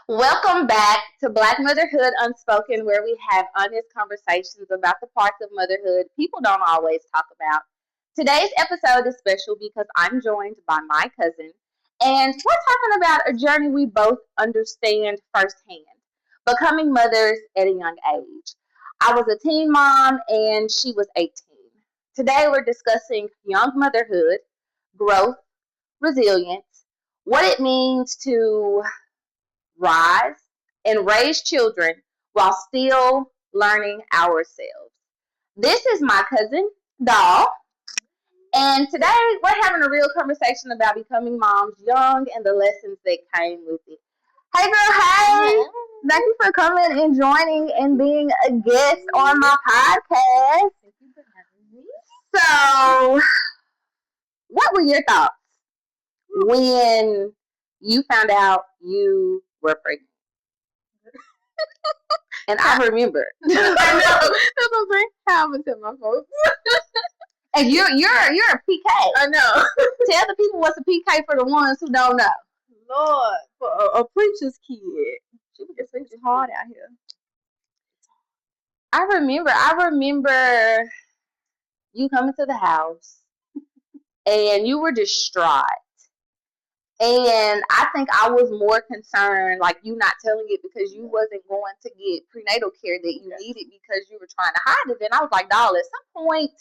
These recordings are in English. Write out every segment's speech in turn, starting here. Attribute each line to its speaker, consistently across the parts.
Speaker 1: Welcome back to Black Motherhood Unspoken, where we have honest conversations about the parts of motherhood people don't always talk about. Today's episode is special because I'm joined by my cousin, and we're talking about a journey we both understand firsthand becoming mothers at a young age. I was a teen mom, and she was 18. Today, we're discussing young motherhood, growth, resilience, what it means to rise, and raise children while still learning ourselves. This is my cousin, Doll, and today we're having a real conversation about becoming moms young and the lessons that came with it. Hey girl, hey! Thank you for coming and joining and being a guest on my podcast.
Speaker 2: Thank you for having me.
Speaker 1: So, what were your thoughts when you found out you were pregnant? And I remember.
Speaker 2: I know. That's what I'm saying. How I'm gonna tell my folks.
Speaker 1: And you're a PK.
Speaker 2: I know.
Speaker 1: Tell the people what's a PK for the ones who don't know.
Speaker 2: Lord, for a preacher's kid, it's hard out here.
Speaker 1: I remember you coming to the house and you were distraught. And I think I was more concerned, like you not telling it because you wasn't going to get prenatal care that you needed because you were trying to hide it. And I was like, doll, at some point,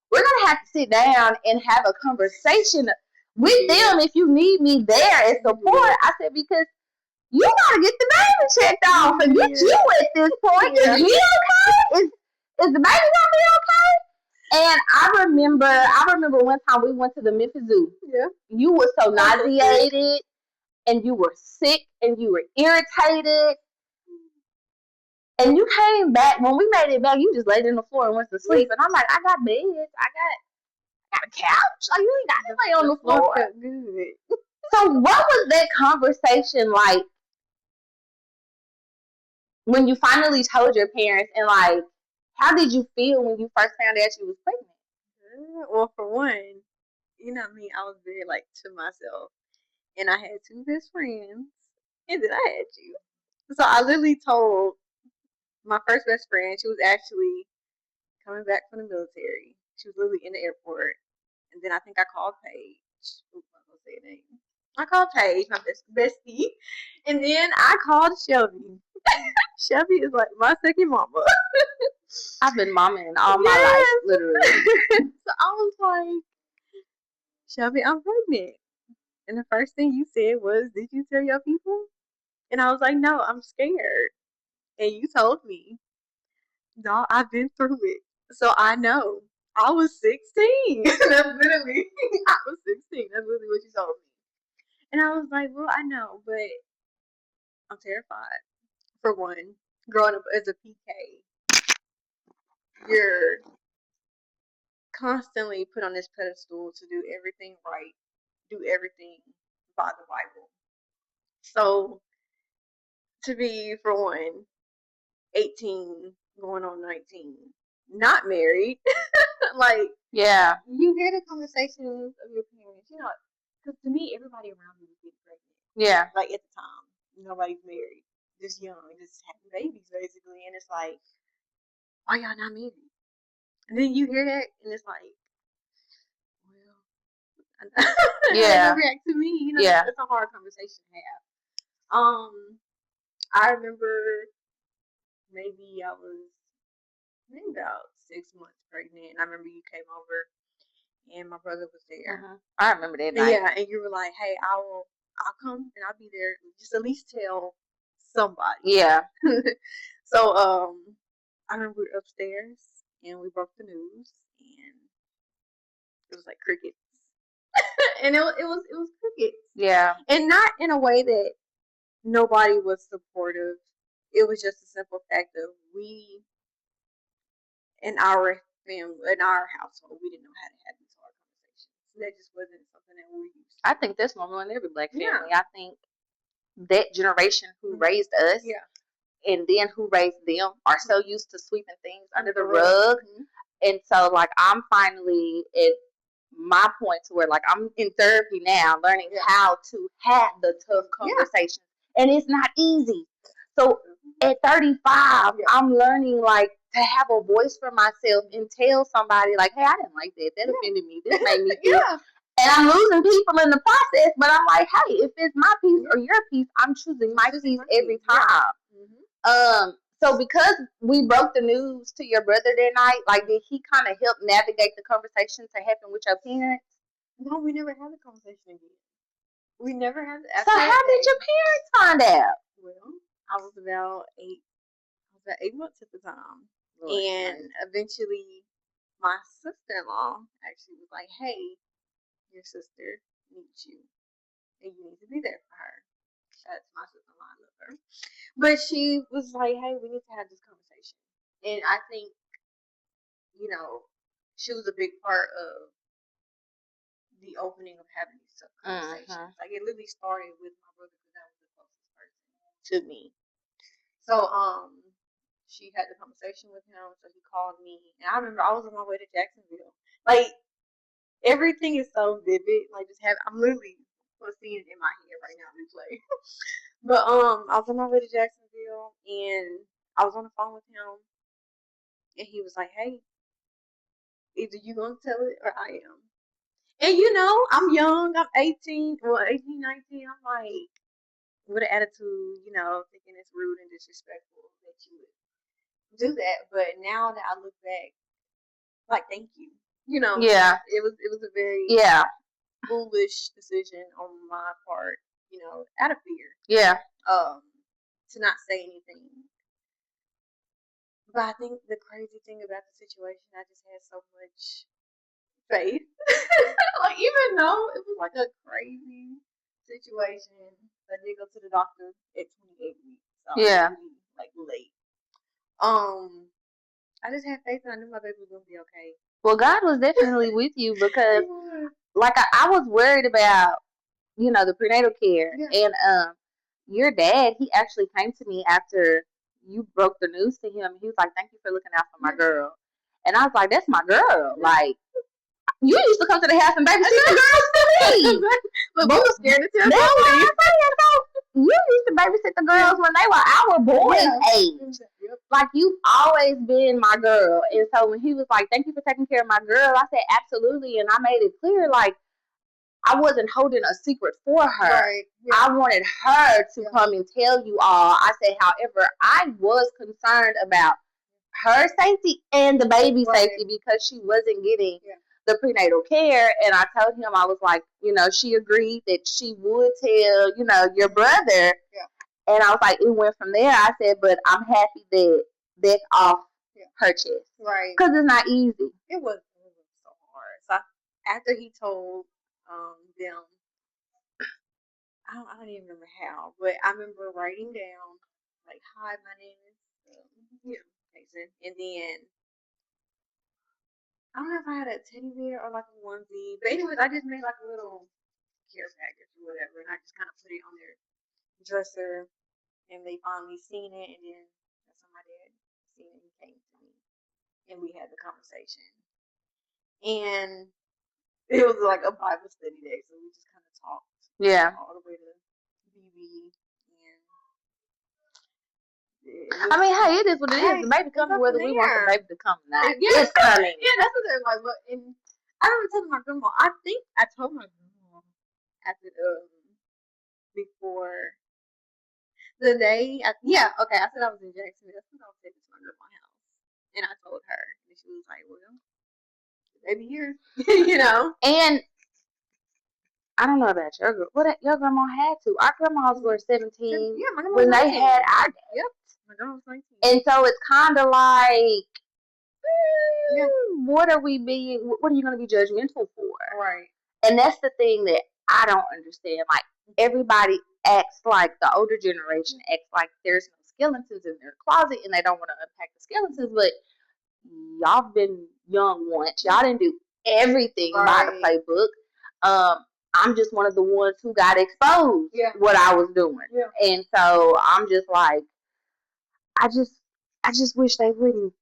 Speaker 1: we're going to have to sit down and have a conversation with them if you need me there as support. I said, because you got to get the baby checked off and get you at this point. Is he okay? Is the baby going to be okay? And I remember one time we went to the Memphis Zoo.
Speaker 2: Yeah.
Speaker 1: You were so nauseated and you were sick and you were irritated. And you came back, when we made it back, you just laid on the floor and went to sleep. And I'm like, I got beds. I got a couch. Like, you ain't got to lay on the floor.
Speaker 2: Good.
Speaker 1: So what was that conversation like when you finally told your parents, and like, how did you feel when you first found out you was pregnant?
Speaker 2: Well, for one, you know what I mean, I was very like to myself. And I had two best friends. And then I had you. So I literally told my first best friend, she was actually coming back from the military. She was literally in the airport. And then I think I called Paige. Oops, I'm gonna say her name. I called Paige, my bestie. And then I called Shelby. Shelby is like my second mama.
Speaker 1: I've been momming all my life, literally.
Speaker 2: So I was like, Shelby, I'm pregnant. And the first thing you said was, did you tell your people? And I was like, no, I'm scared. And you told me, no, I've been through it. So I know. I was 16. That's literally, I was 16. That's literally what you told me. And I was like, well, I know, but I'm terrified. For one, growing up as a PK, you're constantly put on this pedestal to do everything right, do everything by the Bible. So to be, for one, 18, going on 19, not married, like,
Speaker 1: yeah,
Speaker 2: you hear the conversations of your parents, because to me, everybody around me was getting pregnant.
Speaker 1: yeah.
Speaker 2: Like, at the time, nobody's married, just young, just having babies, basically. And it's like, why y'all not married? And then you hear that, and it's like, well,
Speaker 1: Yeah.
Speaker 2: react to me.
Speaker 1: Yeah.
Speaker 2: It's a hard conversation to have. I remember maybe I was about 6 months pregnant, and I remember you came over, and my brother was there.
Speaker 1: Uh-huh. I remember that night.
Speaker 2: Yeah, and you were like, "Hey, I'll come and I'll be there. Just at least tell somebody."
Speaker 1: Yeah.
Speaker 2: So I remember we were upstairs and we broke the news, and it was like crickets, and it was crickets.
Speaker 1: Yeah.
Speaker 2: And not in a way that nobody was supportive. It was just a simple fact of we, in our family, in our household, we didn't know how to have these hard conversations. That just wasn't something that we used to.
Speaker 1: I think that's normal in every black family. Yeah. I think that generation who raised us, and then who raised them, are so used to sweeping things under the rug. And so, like, I'm finally at my point to where, like, I'm in therapy now, learning how to have the tough conversations and it's not easy. So at 35, I'm learning like to have a voice for myself and tell somebody like, hey, I didn't like that. That offended me. This made me feel. And I'm losing people in the process, but I'm like, hey, if it's my piece or your piece, I'm choosing my piece every time. So because we broke the news to your brother that night, like, did he kind of help navigate the conversation to happen with your parents?
Speaker 2: No, we never had the conversation again. We never had.
Speaker 1: So how did your parents find out?
Speaker 2: Well, I was about 8 months at the time, and eventually, my sister-in-law actually was like, "Hey, your sister needs you, and you need to be there for her." That's my sister-in-law. I love her, but she was like, "Hey, we need to have this conversation," and I think, she was a big part of the opening of having these tough conversations. Like, it literally started with my brother because that was the closest person to me. So, she had the conversation with him. So he called me, and I remember I was on my way to Jacksonville. Like, everything is so vivid. Like, I'm literally seeing it in my head right now. Replay. But I was on my way to Jacksonville, and I was on the phone with him, and he was like, "Hey, either you gonna tell it or I am." And I'm young. I'm 18, 19. I'm like, with an attitude, thinking it's rude and disrespectful that you would do that. But now that I look back, like, thank you.
Speaker 1: Yeah.
Speaker 2: It was a very foolish decision on my part, out of fear.
Speaker 1: Yeah.
Speaker 2: To not say anything. But I think the crazy thing about the situation, I just had so much faith. Like, even though it was like a crazy situation, I did go to the doctor at 28 weeks. So I'm really, like, late. I just had faith and I knew my baby was gonna be okay.
Speaker 1: Well, God was definitely with you because, like, I was worried about, the prenatal care, and your dad, he actually came to me after you broke the news to him. He was like, "Thank you for looking out for my girl," and I was like, "That's my girl." Like, you used to come to the house and babysit the girls for me.
Speaker 2: But we were scared to tell
Speaker 1: you. You used to babysit the girls when they were our boys' age. Like, you've always been my girl. And so when he was like, "Thank you for taking care of my girl," I said, "Absolutely." And I made it clear, like, I wasn't holding a secret for her. Right. Yeah. I wanted her to come and tell you all. I said, however, I was concerned about her safety and the baby's safety because she wasn't getting the prenatal care. And I told him, I was like, she agreed that she would tell, your brother. Yeah. And I was like, it went from there. I said, but I'm happy that that's off her chest. Right. Because it's not easy.
Speaker 2: It was so hard. So after he told them, I don't even remember how, but I remember writing down, like, "Hi, my name is Jason," and then I don't know if I had a teddy bear or like a onesie, but anyways, I just made like a little care package or whatever, and I just kind of put it on their dresser, and they finally seen it, and then that's when my dad seen it and came to me, and we had the conversation, and it was like a Bible study day, so we just kind of talked.
Speaker 1: Yeah.
Speaker 2: All the way to BB, and
Speaker 1: I mean, hey, it is what it is. The baby coming whether we want the baby to come or not. It's coming.
Speaker 2: Yeah, that's what they're like. But I remember telling my grandma. I think I told my grandma after before the day. I said I was in Jacksonville. I said I was taking to my grandma's house, and I told her, and she was like, "Well, the baby here,"
Speaker 1: And I don't know about your girl. What your grandma had to. Our grandmas were 17 when they had our dad.
Speaker 2: Yep. My grandma was 19.
Speaker 1: And so it's kind of like, what are you going to be judgmental for?
Speaker 2: Right.
Speaker 1: And that's the thing that I don't understand. Like, everybody acts like the older generation acts like there's no skeletons in their closet and they don't want to unpack the skeletons, but y'all been young once. Y'all didn't do everything by the playbook. I'm just one of the ones who got exposed what I was doing. Yeah. And so I'm just like, I just wish they wouldn't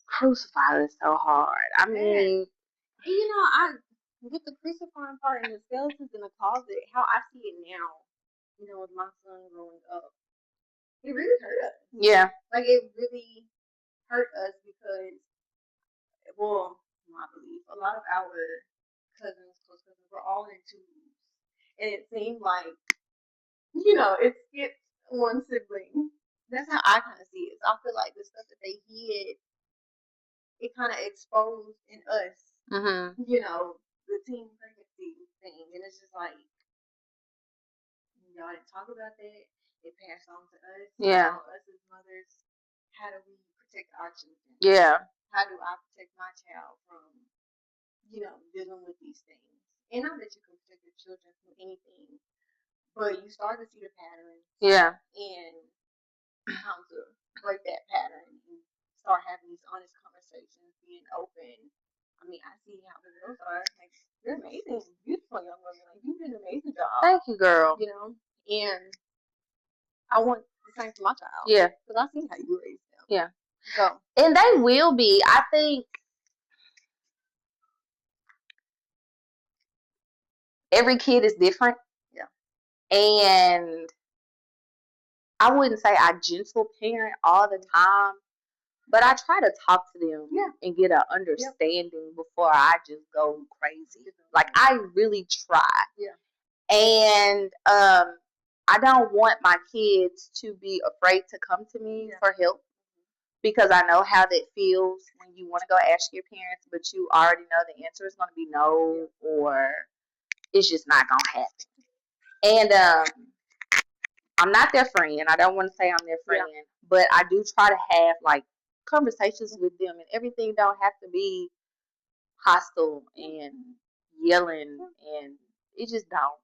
Speaker 1: crucify us so hard. I mean,
Speaker 2: I with the crucifying part and the skeletons in the closet, how I see it now, with my son growing up, it really hurt us.
Speaker 1: Yeah.
Speaker 2: Like, it really hurt us because, well, my belief, a lot of our close cousins, were all in twos. And it seemed like, it skipped one sibling. That's how I kind of see it. So I feel like the stuff that they hid, it kind of exposed in us, the teen pregnancy thing. And it's just like, y'all didn't talk about that. It passed on to us.
Speaker 1: Yeah.
Speaker 2: Us as mothers, how do we protect our children?
Speaker 1: Yeah.
Speaker 2: How do I protect my child from, dealing with these things? And not that you can protect your children from anything, but you start to see the patterns.
Speaker 1: Yeah.
Speaker 2: And how to break that pattern and start having these honest conversations, being open. I mean, I see how the girls are. Like, you're amazing, beautiful young women. Like, you did an amazing job.
Speaker 1: Thank you, girl.
Speaker 2: And I want the same for my child.
Speaker 1: Yeah.
Speaker 2: Because I see how you raised them.
Speaker 1: Yeah.
Speaker 2: So.
Speaker 1: And they will be. I think every kid is different.
Speaker 2: Yeah.
Speaker 1: And I wouldn't say I gentle parent all the time, but I try to talk to them and get an understanding before I just go crazy. Like, I really try.
Speaker 2: Yeah.
Speaker 1: And I don't want my kids to be afraid to come to me for help, because I know how that feels when you want to go ask your parents, but you already know the answer is going to be no, or it's just not going to happen. And I'm not their friend. I don't want to say I'm their friend, but I do try to have like conversations with them, and everything don't have to be hostile and yelling, and it just don't.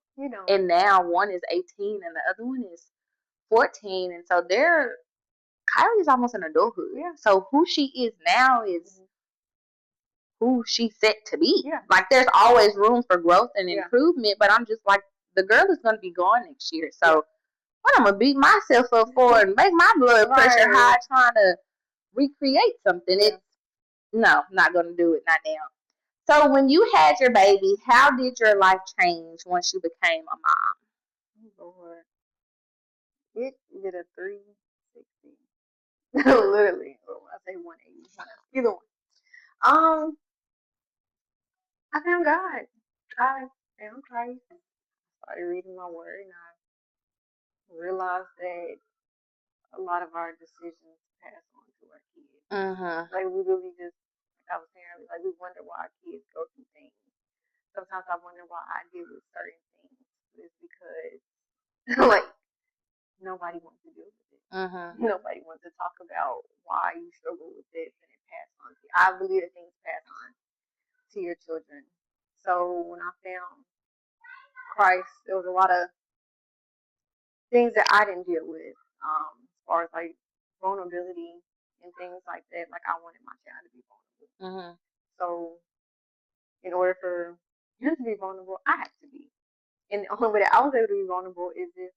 Speaker 1: And now one is 18 and the other one is 14, and so Kylie's almost in adulthood. Yeah. So who she is now is who she's set to be. Yeah. Like, there's always room for growth and improvement, but I'm just like, the girl is going to be gone next year, so what I'm gonna beat myself up for and make my blood pressure high trying to recreate something. It's not gonna do it, not now. So when you had your baby, how did your life change once you became a mom?
Speaker 2: Oh, Lord. It did a 360. Literally. Well, I say 180. Either one. I found God. I found Christ. I started reading my word, and I realized that a lot of our decisions pass on to our kids. Like, we really just, like I was saying earlier, like, we wonder why our kids go through things. Sometimes I wonder why I deal with certain things. It's because, like, nobody wants to deal with it. Nobody wants to talk about why you struggle with this, and it passed on to you. I believe that things pass on to your children. So when I found Christ, there was a lot of things that I didn't deal with, as far as like vulnerability and things like that. Like, I wanted my child to be vulnerable. So in order for him to be vulnerable, I had to be. And the only way that I was able to be vulnerable is if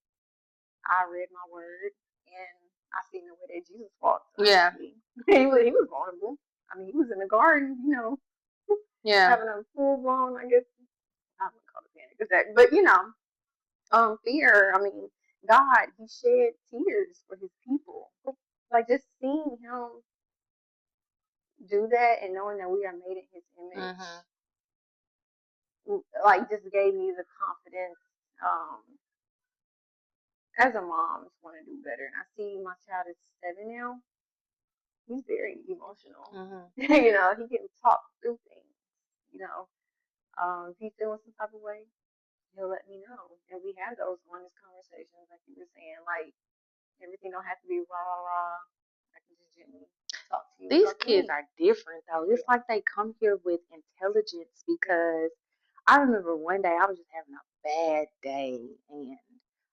Speaker 2: I read my word and I seen the way that Jesus walked.
Speaker 1: Yeah.
Speaker 2: He was vulnerable. I mean, he was in the garden, having a full blown, I guess, I wouldn't call it panic attack, but fear. I mean, God, he shed tears for his people. Like, just seeing him do that and knowing that we are made in his image, like, just gave me the confidence, as a mom, just want to do better. And I see my child is 7 now. He's very emotional. He can talk through things. If he's feeling some type of way, he'll let me know. And we have those honest conversations, like you were saying. Like, everything don't have to be rah, rah, rah. I can just gently talk to you.
Speaker 1: These kids are different, though. It's like they come here with intelligence, because I remember one day I was just having a bad day, and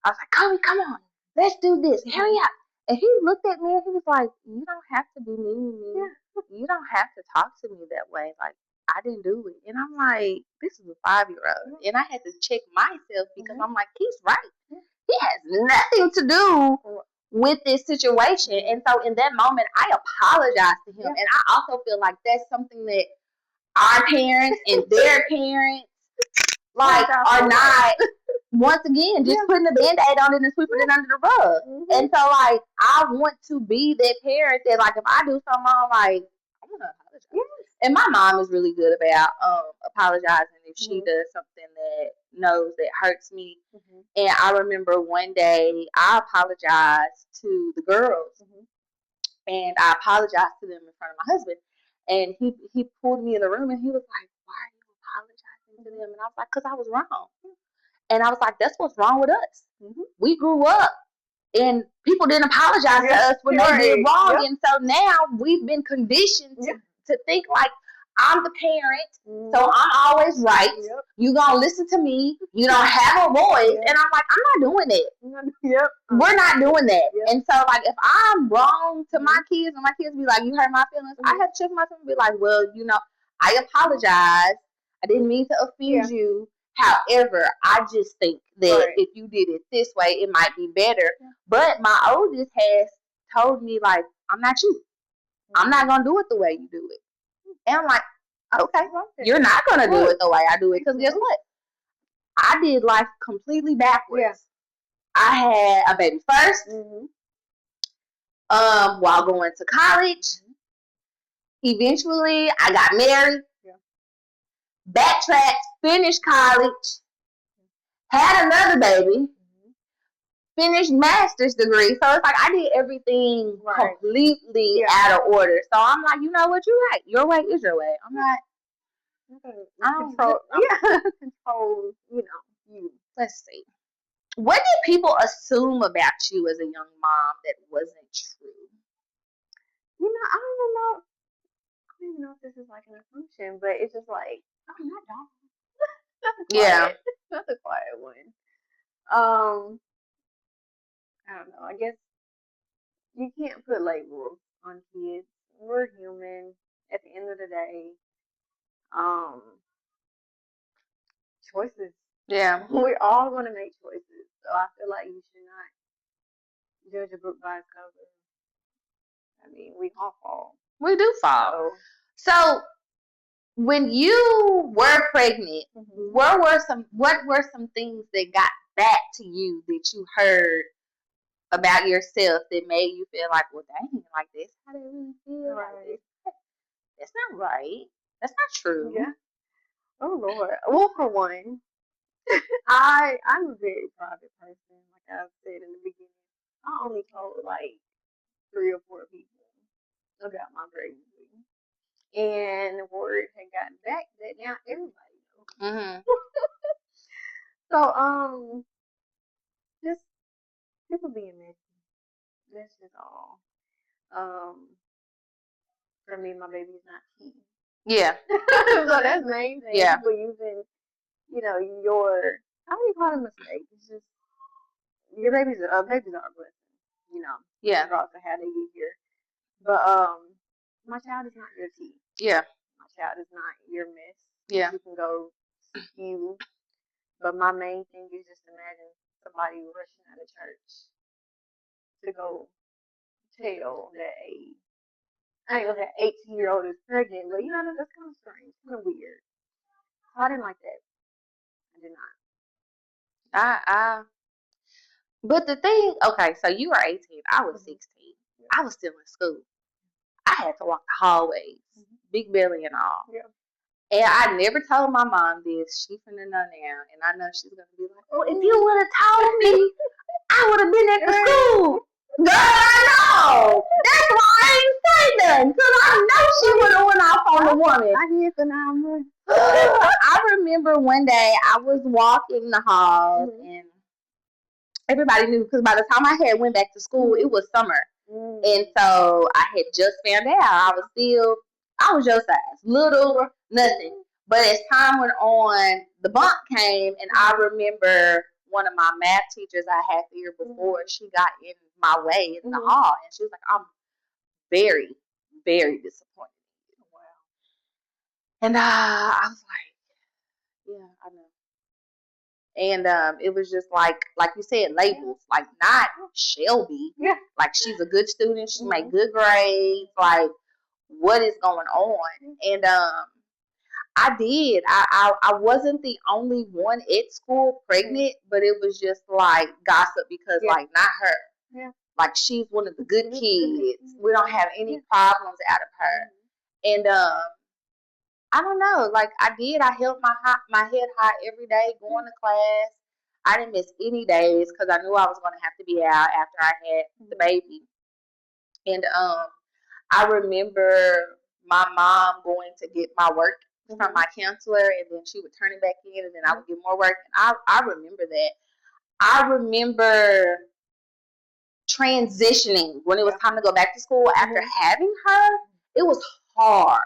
Speaker 1: I was like, Kobe, come on, let's do this. Hurry up. And he looked at me and he was like, you don't have to be mean to me. You don't have to talk to me that way. Like, I didn't do it. And I'm like, this is a 5-year-old. And I had to check myself, because I'm like, he's right. He has nothing to do with this situation. And so in that moment, I apologized to him. And I also feel like that's something that our parents and their parents, like, are not once again, just putting the band-aid on it and sweeping it under the rug. And so, like, I want to be that parent that, like, if I do something wrong, like, I'm going to apologize. And my mom is really good about apologizing if she does something that knows that hurts me. And I remember one day I apologized to the girls, and I apologized to them in front of my husband. And he pulled me in the room and he was like, "Why are you apologizing to them?" And I was like, "Because I was wrong." And I was like, "That's what's wrong with us. We grew up and people didn't apologize to us when they did wrong. And so now we've been conditioned to think like I'm the parent, so I'm always right. You gonna listen to me. You don't have a voice." And I'm like, I'm not doing it. We're not doing that. And so, like, if I'm wrong to my kids and my kids be like, "You hurt my feelings," I have to check myself and be like, "Well, I apologize. I didn't mean to offend you. However, I just think that if you did it this way, it might be better." But my oldest has told me, like, "I'm not you. I'm not going to do it the way you do it." And I'm like, "Okay, you're not going to do it the way I do it." Because guess what? I did life completely backwards. I had a baby first, while going to college. Eventually, I got married, backtracked, finished college, had another baby, finished master's degree. So it's like I did everything completely out of order. So I'm like, you know what? You're right. Your way is your way. I'm not. I don't control. Control. You. Let's see. What did people assume about you as a young mom that wasn't true?
Speaker 2: I don't know. I don't even know if this is like an assumption, but it's just like, I'm not dumb. That's a quiet one. I don't know. I guess you can't put labels on kids. We're human. At the end of the day, choices.
Speaker 1: Yeah.
Speaker 2: We're all going to make choices. So I feel like you should not judge a book by its cover. I mean, we all fall.
Speaker 1: We do fall. So when you were pregnant, what were some things that got back to you that you heard about yourself that made you feel like, well, dang, like this how they really feel? Like that's not right. That's not true.
Speaker 2: Yeah. Oh Lord. Well, for one, I'm a very private person. Like I said in the beginning, I only told like 3 or 4 people about my pregnancy, and the word had gotten back that now everybody knows. So just people being messy. That's just all. For me, my baby's not key.
Speaker 1: Yeah.
Speaker 2: So that's the main thing.
Speaker 1: Yeah.
Speaker 2: People using, your, I don't even call it a mistake. It's just your babies are a blessing.
Speaker 1: Yeah.
Speaker 2: Regardless of how they get here. But my child is not your key.
Speaker 1: Yeah.
Speaker 2: My child is not your mess.
Speaker 1: Yeah.
Speaker 2: You can go skew. But my main thing is just imagine somebody rushing out of church to go tell that I ain't gonna say 18-year-old is pregnant, but that's kind of strange, kind of weird. So I didn't like that. I did not.
Speaker 1: But the thing, okay, so you were 18, I was 16. I was still in school. I had to walk the hallways, big belly and all.
Speaker 2: Yeah.
Speaker 1: And I never told my mom this. She finna know now, and I know she's gonna be like, "Oh, if you would have told me, I would have been at the school." Girl, I know. That's why I ain't say nothing, because I know she would have went off on the woman.
Speaker 2: I did for 9 months.
Speaker 1: I remember one day I was walking the halls, and everybody knew, because by the time I had went back to school, it was summer. And so I had just found out I was your size, little, nothing. But as time went on, the bump came, and I remember one of my math teachers I had the year before, she got in my way in the hall, and she was like, "I'm very, very disappointed." Wow. And I was like, "Yeah, I know." And it was just like you said, labels, like not Shelby.
Speaker 2: Yeah.
Speaker 1: Like she's a good student, she made good grades, like what is going on? And I did. I wasn't the only one at school pregnant, but it was just like gossip because like not her.
Speaker 2: Yeah.
Speaker 1: Like she's one of the good kids. We don't have any problems out of her. And I don't know. Like I did. I held my head high every day going to class. I didn't miss any days because I knew I was going to have to be out after I had the baby. And I remember my mom going to get my work from my counselor, and then she would turn it back in, and then I would get more work. And I remember that. I remember transitioning when it was time to go back to school after having her. It was hard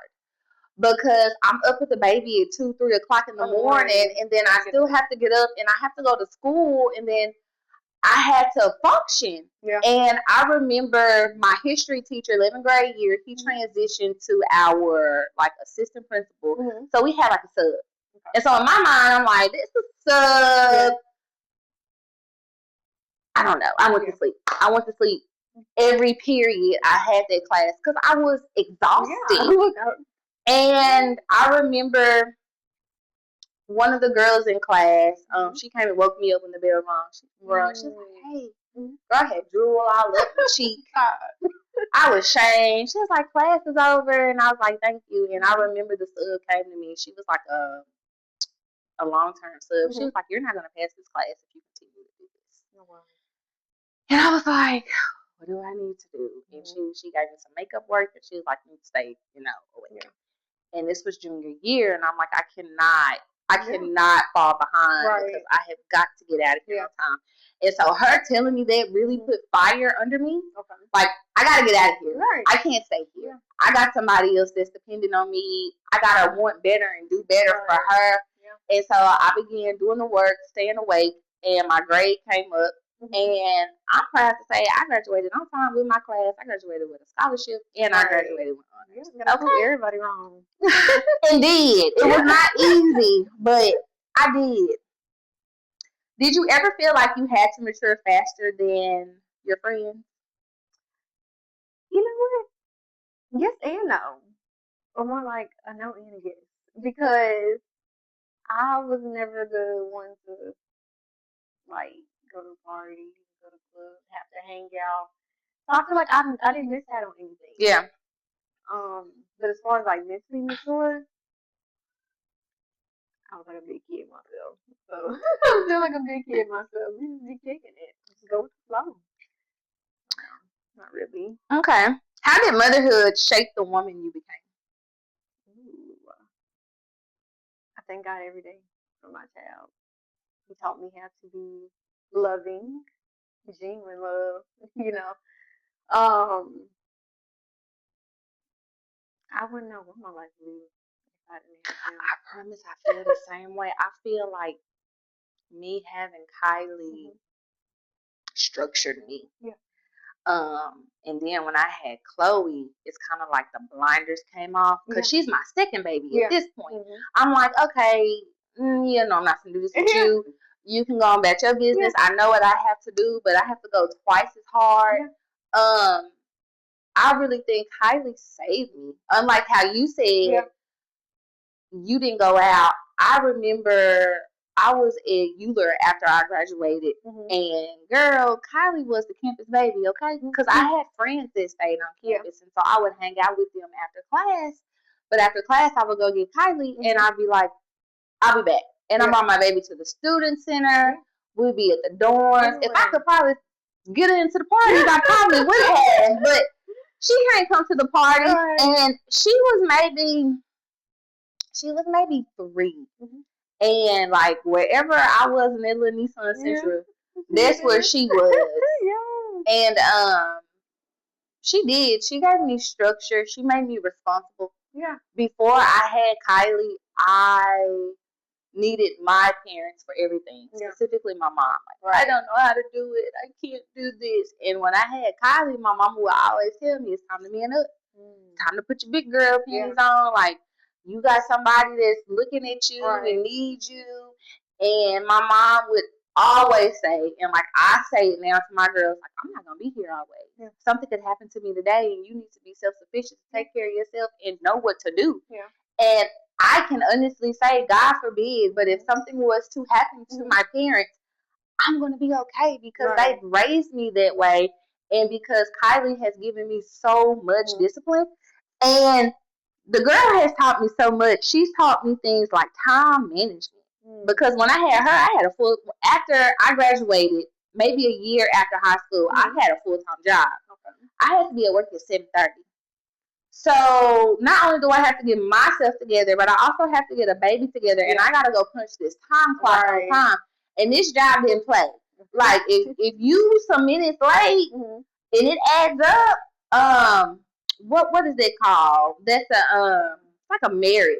Speaker 1: because I'm up with the baby at 2, 3 o'clock in the morning, and then I still have to get up and I have to go to school, and then I had to function. Yeah. And I remember my history teacher, 11th grade year, he transitioned to our like assistant principal. So we had like a sub. Okay. And so in my mind, I'm like, this is sub. Yeah. I don't know. I went to sleep. I went to sleep every period I had that class because I was exhausted. Yeah. And I remember one of the girls in class, she came and woke me up when the bell rang. She was like, hey, girl, I had drool all up my cheek. I was ashamed. She was like, class is over. And I was like, thank you. And I remember the sub came to me. She was like a long-term sub. She was like, you're not going to pass this class if you continue to do this. Oh, wow. And I was like, what do I need to do? And she gave me some makeup work, and she was like, you need to stay, away. Yeah. And this was junior year, and I'm like, I cannot fall behind because I have got to get out of here on time. And so her telling me that really put fire under me. Okay. Like, I got to get out of here. Right. I can't stay here. Yeah. I got somebody else that's depending on me. I got to want better and do better for her. Yeah. And so I began doing the work, staying awake, and my grade came up. And I'm proud to say I graduated on time with my class. I graduated with a scholarship, and I graduated with honors.
Speaker 2: Yeah, prove everybody wrong.
Speaker 1: Indeed. It was not easy, but I did. Did you ever feel like you had to mature faster than your friends?
Speaker 2: You know what? Yes and no. Or more like a no and a yes. Because I was never the one to like go to parties, go to clubs, have to hang out. So I feel like I didn't miss out on anything.
Speaker 1: Yeah.
Speaker 2: But as far as like mentally mature, I was like a big kid myself. So I'm still like a big kid myself. You just be kicking it. Just go with the flow. Not really.
Speaker 1: Okay. How did motherhood shape the woman you became?
Speaker 2: Ooh. I thank God every day for my child. He taught me how to be loving, genuine love, I wouldn't know what my life would be if I didn't have him.
Speaker 1: I promise I feel the same way. I feel like me having Kylie structured me. Yeah. And then when I had Chloe, it's kind of like the blinders came off because she's my second baby at this point. I'm like, okay, I'm not gonna do this with you. You can go on about your business. I know what I have to do, but I have to go twice as hard. I really think Kylie saved me. Unlike how you said you didn't go out. I remember I was at Euler after I graduated, and girl, Kylie was the campus baby, okay? Because I had friends that stayed on campus, and so I would hang out with them after class. But after class, I would go get Kylie, and I'd be like, I'll be back. And I brought my baby to the student center. We'd be at the dorms. If I could probably get her into the parties, I probably would have. But she hadn't come to the party, and she was maybe 3. And like wherever I was in that little Nissan Sentra, that's where she was. And she did. She gave me structure. She made me responsible. Yeah. Before I had Kylie, I needed my parents for everything, specifically my mom. Like, I don't know how to do it. I can't do this. And when I had Kylie, my mom would always tell me, it's time to man up. Time to put your big girl panties on. Like, you got somebody that's looking at you and needs you. And my mom would always say, and like I say it now to my girls, like, I'm not going to be here always. Yeah. Something could happen to me today, and you need to be self-sufficient to take care of yourself and know what to do. Yeah. And I can honestly say, God forbid, but if something was to happen to my parents, I'm going to be okay because they've raised me that way, and because Kylie has given me so much discipline. And the girl has taught me so much. She's taught me things like time management. Because when I had a full, after I graduated, maybe a year after high school, I had a full-time job. I had to be at work at 7:30. So not only do I have to get myself together, but I also have to get a baby together, and I gotta go punch this time clock on time. And this job didn't play. Like if you some minutes late and it adds up, what is it called? That's like a merit.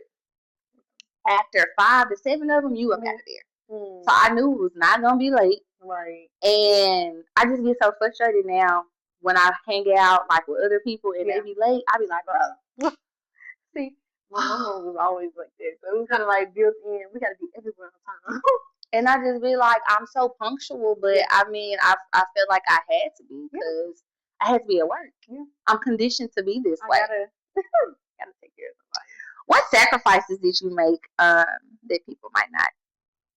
Speaker 1: After 5 to 7 of them, you up out of there. So I knew it was not gonna be late. Right. And I just get so frustrated now when I hang out like with other people and they be late. I be like, bro.
Speaker 2: See, my mama was always like this. So it was kind of like built in. We got to be everywhere on time.
Speaker 1: And I just be like, I'm so punctual, but I mean, I feel like I had to be because I had to be at work. Yeah. I'm conditioned to be this way.
Speaker 2: Gotta take care of somebody.
Speaker 1: What sacrifices did you make that people might not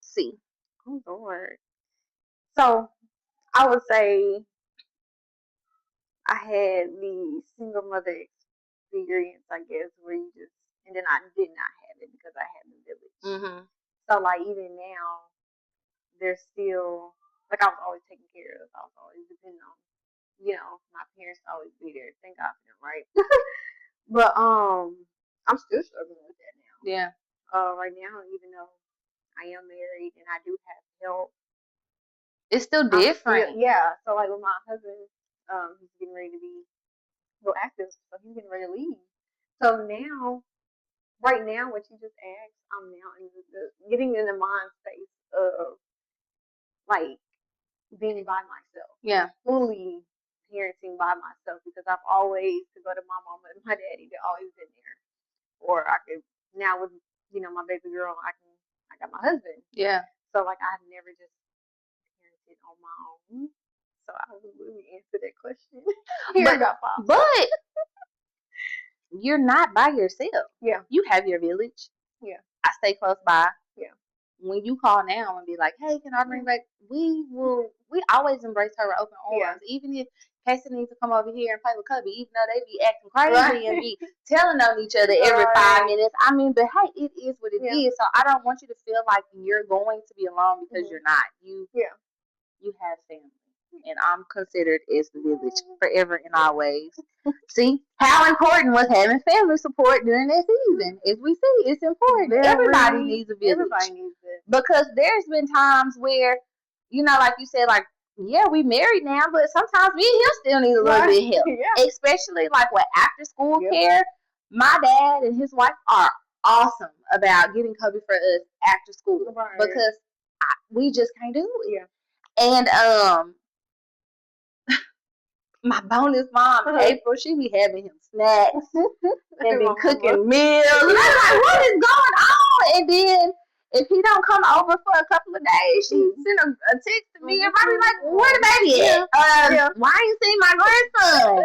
Speaker 1: see?
Speaker 2: Oh Lord. So I would say I had the single mother experience, I guess, where you just, and then I did not have it because I had the village. So like even now, there's still, like I was always taken care of. I was always depending on, my parents always be there. Thank God for them, right? But I'm still struggling with that now.
Speaker 1: Yeah.
Speaker 2: Right now, even though I am married and I do have help,
Speaker 1: it's still different.
Speaker 2: So like with my husband, he's getting ready to be real active, so he's getting ready to leave. So now, right now, what you just asked, I'm now getting in the mind space of like being by myself.
Speaker 1: Yeah.
Speaker 2: Fully parenting by myself because I've always to go to my mama and my daddy. They've always been there. Or I could now with my baby girl, I got my husband.
Speaker 1: Yeah.
Speaker 2: So like I've never just parented on my own. So I would really answer that question.
Speaker 1: But you're not by yourself.
Speaker 2: Yeah.
Speaker 1: You have your village.
Speaker 2: Yeah.
Speaker 1: I stay close by.
Speaker 2: Yeah.
Speaker 1: When you call now and be like, hey, can I bring back? We always embrace her with open arms. Yeah. Even if Casey needs to come over here and play with Cubby, even though they be acting crazy and be telling on each other every 5 minutes. I mean, but hey, it is what it is. So I don't want you to feel like you're going to be alone because you're not. You have family. And I'm considered as the village forever and always. See how important was having family support during that season. As we see, it's important. Everybody needs a village.
Speaker 2: Everybody needs it.
Speaker 1: Because there's been times where, like you said, like, yeah, we married now, but sometimes me and him still need a little bit of help. Yeah. Especially like with after school care. My dad and his wife are awesome about getting Cubby for us after school.
Speaker 2: Right.
Speaker 1: Because we just can't do it.
Speaker 2: Yeah.
Speaker 1: And my bonus mom, April, she be having him snacks and be cooking meals. And I'm like, what is going on? And then if he don't come over for a couple of days, she send a text to me and I be like, where the baby at? Why ain't you seen my grandson?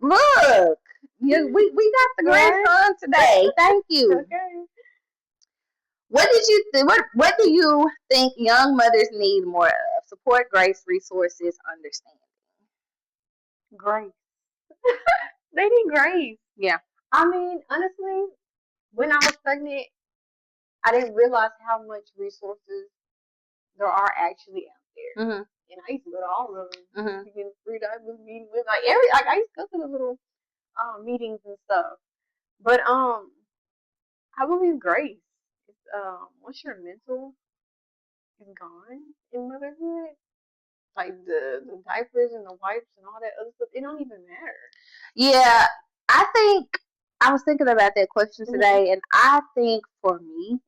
Speaker 1: Look, we got the grandson today. Thank you.
Speaker 2: Okay.
Speaker 1: What do you think young mothers need more of? Support, grace, resources, understanding.
Speaker 2: Grace. They need grace.
Speaker 1: Yeah.
Speaker 2: I mean, honestly, when I was pregnant, I didn't realize how much resources there are actually out there.
Speaker 1: Mm-hmm.
Speaker 2: And I used to go to all of them.
Speaker 1: Mm-hmm.
Speaker 2: Getting free diapers, meeting with I used to go to the little meetings and stuff. But I believe grace. It's once your mental is gone in motherhood, like the diapers and the wipes and all that other stuff, it don't even matter.
Speaker 1: Yeah, I think I was thinking about that question today, and I think for me,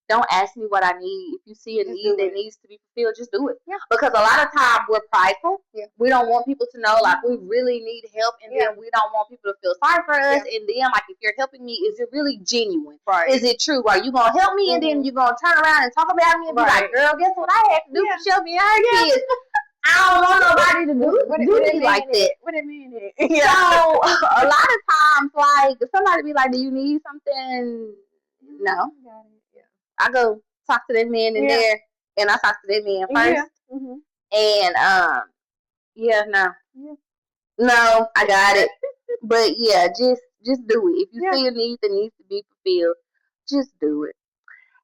Speaker 1: don't ask me what I need. If you see a need that needs to be fulfilled, just do it.
Speaker 2: Yeah.
Speaker 1: Because a lot of times we're prideful. Yeah. We don't want people to know like we really need help, and then we don't want people to feel sorry for us. And then like if you're helping me, is it really genuine?
Speaker 2: Right.
Speaker 1: Is it true? Are you gonna help me, and then you're gonna turn around and talk about me and be like, "Girl, guess what I had to do for Shelby and her kids." I don't want nobody to do me like that.
Speaker 2: What it mean?
Speaker 1: So a lot of times, like somebody be like, "Do you need something?" No.
Speaker 2: Got it. Yeah.
Speaker 1: I go talk to that man in there, and I talk to that man first.
Speaker 2: Yeah. Mm-hmm.
Speaker 1: And yeah, no.
Speaker 2: Yeah.
Speaker 1: No, I got it. But yeah, just do it. If you
Speaker 2: Yeah.
Speaker 1: see a need that needs to be fulfilled, just do it.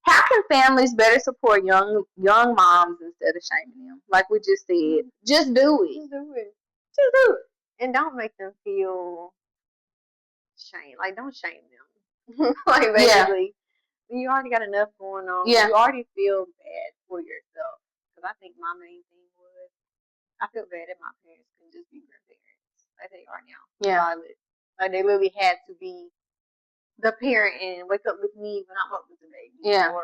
Speaker 1: How can families better support young moms instead of shaming them? Like we just said, just do it.
Speaker 2: Just do it.
Speaker 1: Just do it.
Speaker 2: And don't make them feel shame. Like, don't shame them. Like, basically, you already got enough going on.
Speaker 1: Yeah.
Speaker 2: You already feel bad for yourself. Because I think my main thing was, I feel bad that my parents couldn't just be grandparents like they are now.
Speaker 1: Yeah.
Speaker 2: Like, they literally had to be the parent and wake up with me when I'm up with the baby.
Speaker 1: Yeah.
Speaker 2: Or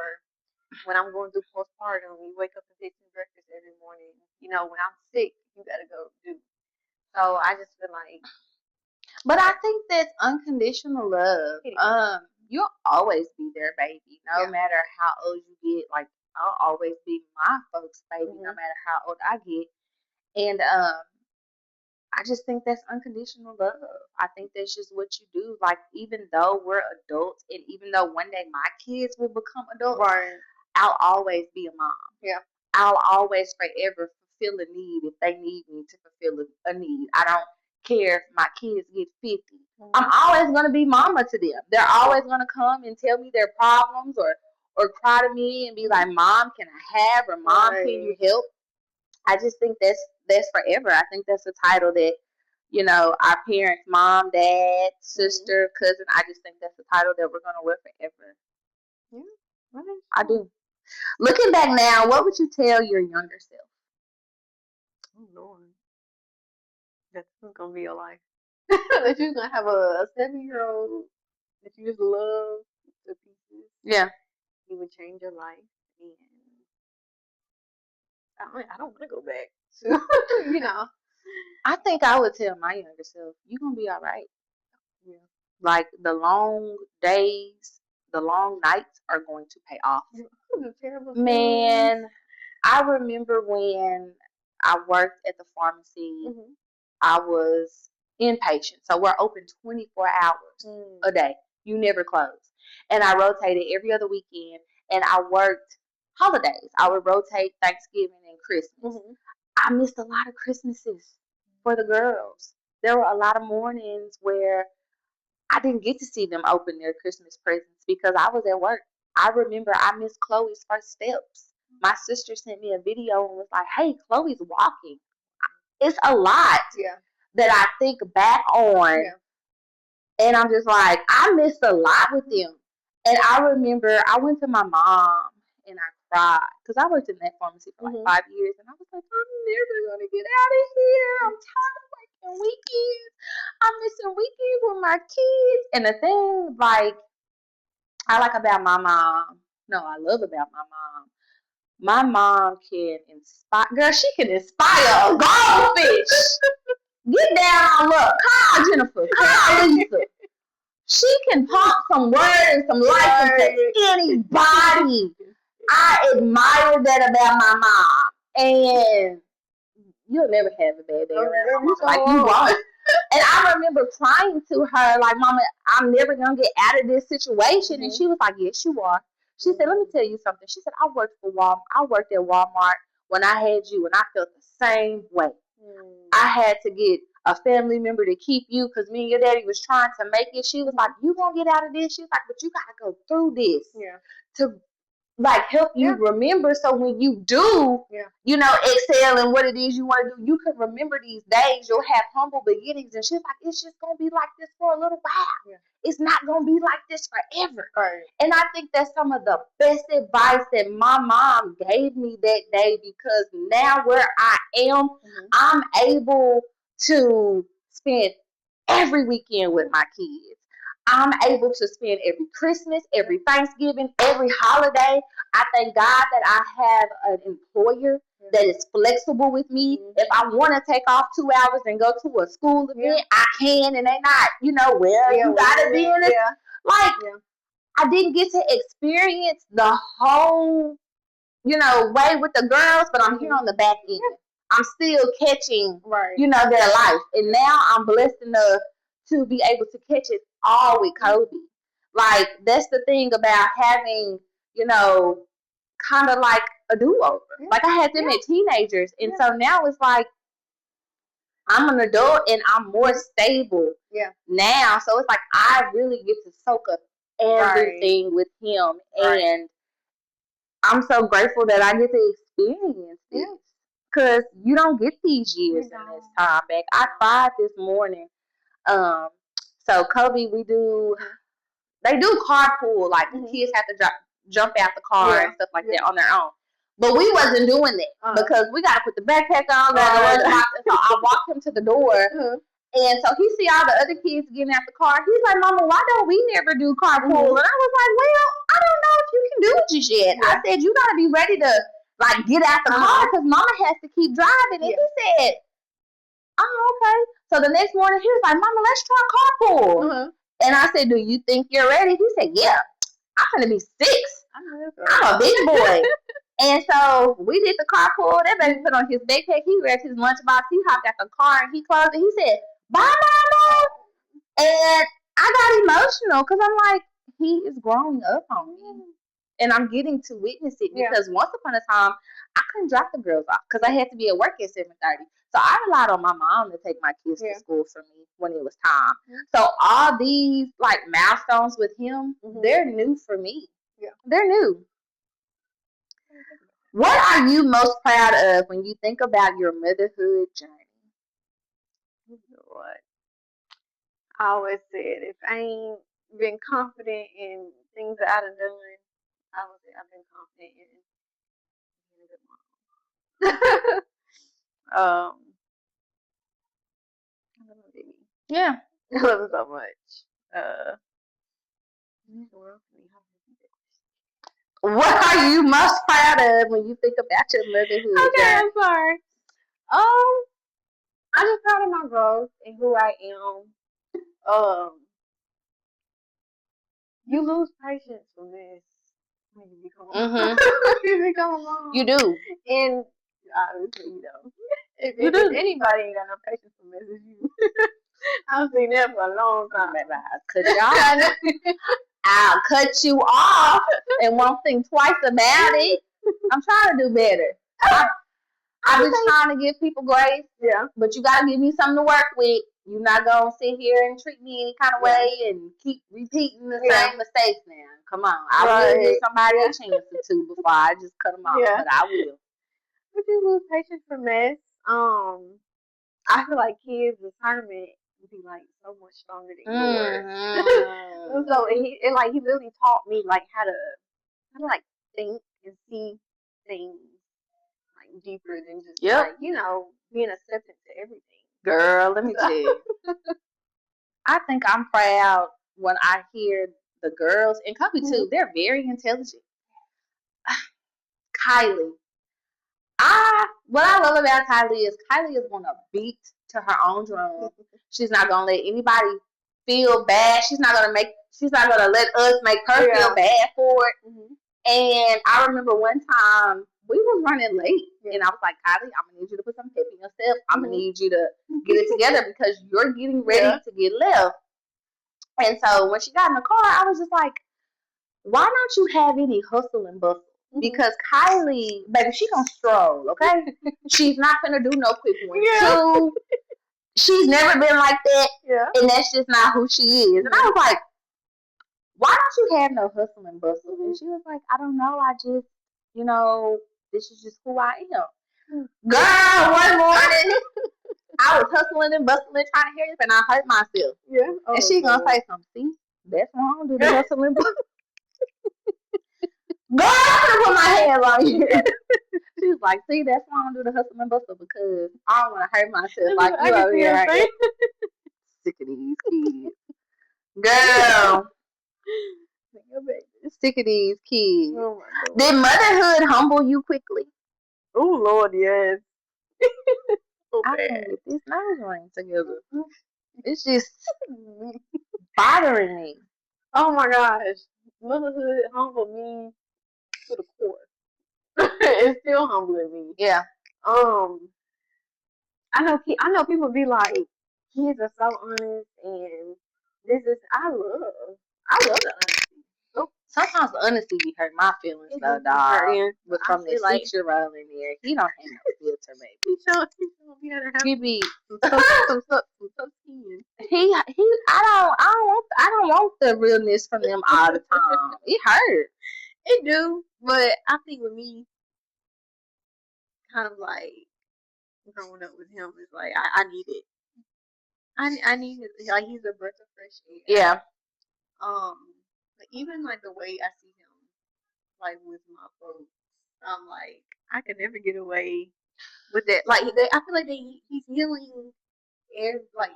Speaker 2: when I'm going through postpartum, you wake up and fix me breakfast every morning. You know, when I'm sick, you gotta go do. So I just feel like.
Speaker 1: But I think that's unconditional love. You'll always be their baby, no matter how old you get. Like, I'll always be my folks' baby, no matter how old I get. And I just think that's unconditional love. I think that's just what you do. Like, even though we're adults, and even though one day my kids will become adults, I'll always be a mom.
Speaker 2: Yeah.
Speaker 1: I'll always forever fulfill a need if they need me to fulfill a need. I don't care if my kids get 50. I'm always going to be mama to them. They're always going to come and tell me their problems or cry to me and be like, Mom, can I have? Or Mom, can you help? I just think that's forever. I think that's a title that, you know, our parents, mom, dad, sister, cousin, I just think that's a title that we're going to wear forever.
Speaker 2: Yeah.
Speaker 1: I do. Looking back now, what would you tell your younger self?
Speaker 2: Oh, Lord. That's going to be your life. That you're going to have a 7-year-old that you just love to pieces.
Speaker 1: Yeah.
Speaker 2: He would change your life. And I don't want to go back. So, you know.
Speaker 1: I think I would tell my younger self, you're going to be all right.
Speaker 2: Yeah.
Speaker 1: Like, the long days, the long nights are going to pay off. Man, I remember when I worked at the pharmacy, I was inpatient. So we're open 24 hours a day. You never close. And I rotated every other weekend, and I worked holidays. I would rotate Thanksgiving and Christmas. I missed a lot of Christmases for the girls. There were a lot of mornings where I didn't get to see them open their Christmas presents because I was at work. I remember I missed Chloe's first steps. My sister sent me a video and was like, hey, Chloe's walking. It's a lot that I think back on. And I'm just like, I missed a lot with them. And I remember I went to my mom and I cried because I worked in that pharmacy for like 5 years. And I was like, I'm never going to get out of here. I'm tired of working weekends. I'm missing weekends with my kids. And the thing, like, I like about my mom, no, I love about my mom can inspire, girl, she can inspire a goldfish. Get down on luck. Call Jennifer. Call Lisa. She can pump some words, some life into anybody. I admire that about my mom. And you'll never have a bad day around my mama like you won't. And I remember crying to her, like, Mama, I'm never going to get out of this situation. And she was like, yes, you are. She said, let me tell you something. She said, I worked at Walmart when I had you, and I felt the same way. I had to get a family member to keep you because me and your daddy was trying to make it. She was like, you going to get out of this? She was like, but you got to go through this to, like, help you remember, so when you do, you know, excel in what it is you want to do, you can remember these days. You'll have humble beginnings. And she's like, it's just going to be like this for a little while. It's not going to be like this forever. And I think that's some of the best advice that my mom gave me that day, because now where I am, I'm able to spend every weekend with my kids. I'm able to spend every Christmas, every Thanksgiving, every holiday. I thank God that I have an employer that is flexible with me. If I want to take off 2 hours and go to a school event, I can, and they not, you know, you gotta be in it. Like, I didn't get to experience the whole, you know, way with the girls, but I'm here on the back end. I'm still catching, you know, their life. And now I'm blessed enough to be able to catch it all with Kobe. Like, that's the thing about having, kind of like a do-over. Yeah. Like, I had them at teenagers. And so now it's like, I'm an adult and I'm more stable now. So it's like, I really get to soak up everything with him. And I'm so grateful that I get to experience this. Because you don't get these years in this time back. I cried this morning. So Kobe, they do carpool. Like, the kids have to jump out the car and stuff like that on their own. But we wasn't doing that because we got to put the backpack on, got the lunchbox. And so I walked him to the door. And so he see all the other kids getting out the car. He's like, Mama, why don't we never do carpool? And I was like, well, I don't know if you can do it just yet. I said, you got to be ready to, like, get out the car because Mama has to keep driving. And he said, oh, okay. So the next morning, he was like, Mama, let's try carpool. And I said, do you think you're ready? He said, yeah, I'm going to be 6. I'm a big boy. And so we did the carpool. That baby put on his backpack. He grabbed his lunchbox. He hopped out the car and he closed it. He said, bye, Mama. And I got emotional because I'm like, he is growing up on me. And I'm getting to witness it because once upon a time, I couldn't drop the girls off because I had to be at work at 7:30. So I relied on my mom to take my kids to school for me when it was time. So all these, like, milestones with him, they're new for me. They're new. What are you most proud of when you think about your motherhood journey?
Speaker 2: What? I always said, if I ain't been confident in things that I've done, I would say I've been confident in being a good mom. I love my baby.
Speaker 1: Yeah.
Speaker 2: I love him so much.
Speaker 1: What are you most proud of when you think about your motherhood?
Speaker 2: Okay, I'm sorry. I'm just proud of my growth and who I am. You lose patience from this when you become a mom.
Speaker 1: You do.
Speaker 2: And obviously, if anybody ain't got no patience from this, it's you. I've seen that for a long time.
Speaker 1: I'll cut you off and won't think twice about it. I'm trying to do better. I've been trying to give people grace.
Speaker 2: Yeah.
Speaker 1: But you got to give me something to work with. You're not going to sit here and treat me any kind of way and keep repeating the same mistakes now. Come on. I will give somebody a chance or two before I just cut them off. Yeah. But I will.
Speaker 2: But you lose patience for mess. I feel like kids' discernment would be like so much stronger than yours. So he really taught me like how to like think and see things like deeper than just like, being accepting to everything.
Speaker 1: Girl, let me tell you. I think I'm proud when I hear the girls, and Kobe too, they're very intelligent. Kylie. What I love about Kylie is gonna beat to her own drum. She's not gonna let anybody feel bad. She's not gonna let us make her feel bad for it. And I remember one time we was running late, and I was like, Kylie, I'm gonna need you to put some pep in your step. I'm gonna need you to get it together because you're getting ready to get left. And so when she got in the car, I was just like, why don't you have any hustle and bustle? Because Kylie, baby, she gonna stroll, okay? She's not gonna do no quick 1-2. She's never been like that, and that's just not who she is. And I was like, why don't you have no hustle and bustle? And she was like, I don't know. I just, this is just who I am. Girl, one morning, I was hustling and bustling trying to hurry up, and I hurt myself.
Speaker 2: Yeah.
Speaker 1: And she gonna say something. See, that's why I don't do the hustling and bustle. Girl, I put my hands on you. She was like, see, that's why I don't do the hustle and bustle because I don't want to hurt myself like you over here. Sick of these kids. Girl. Sick of these kids. Oh did motherhood humble you quickly?
Speaker 2: Oh, Lord, yes.
Speaker 1: I can't get this nose ring together. It's just bothering me.
Speaker 2: Oh, my gosh. Motherhood humbled me to the core. It's still humbling me.
Speaker 1: Yeah.
Speaker 2: I know people be like, kids are so honest and this is I love I love the honesty.
Speaker 1: Oh, sometimes the honesty be hurting my feelings though,
Speaker 2: It
Speaker 1: dog. But
Speaker 2: I
Speaker 1: from the
Speaker 2: feel like
Speaker 1: 6-year-old in there, he don't have no filter, baby.
Speaker 2: he showed me how to have
Speaker 1: He be
Speaker 2: some tough skin.
Speaker 1: I don't want the realness from them all the time. It hurt.
Speaker 2: It do, but I think with me, kind of like growing up with him is like I need it. I need it. Like he's a breath of fresh air.
Speaker 1: Yeah.
Speaker 2: But even like the way I see him, like with my folks, I'm like I could never get away with that. Like I feel like he's healing, like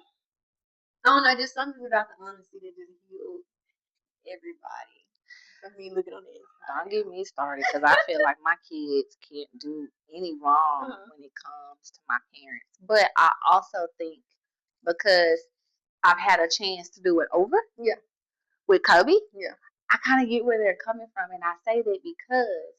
Speaker 2: I don't know, just something about the honesty that just heals everybody. I mean, looking on the inside.
Speaker 1: Don't get me started because I feel like my kids can't do any wrong when it comes to my parents. But I also think because I've had a chance to do it over with Kobe, I kind of get where they're coming from. And I say that because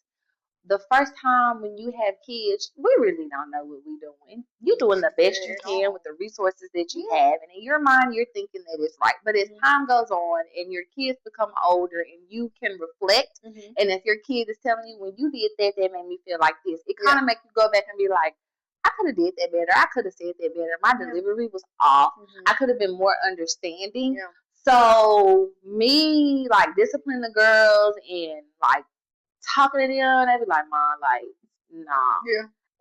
Speaker 1: the first time when you have kids, we really don't know what we're doing. You're doing the best you can with the resources that you have. And in your mind, you're thinking that it's right. But as time goes on and your kids become older and you can reflect, and if your kid is telling you, when you did that, that made me feel like this, it kind of makes you go back and be like, I could have did that better. I could have said that better. My delivery was off. I could have been more understanding. So me, like, disciplining the girls and, like, talking to them, they be like, Mom, like, nah.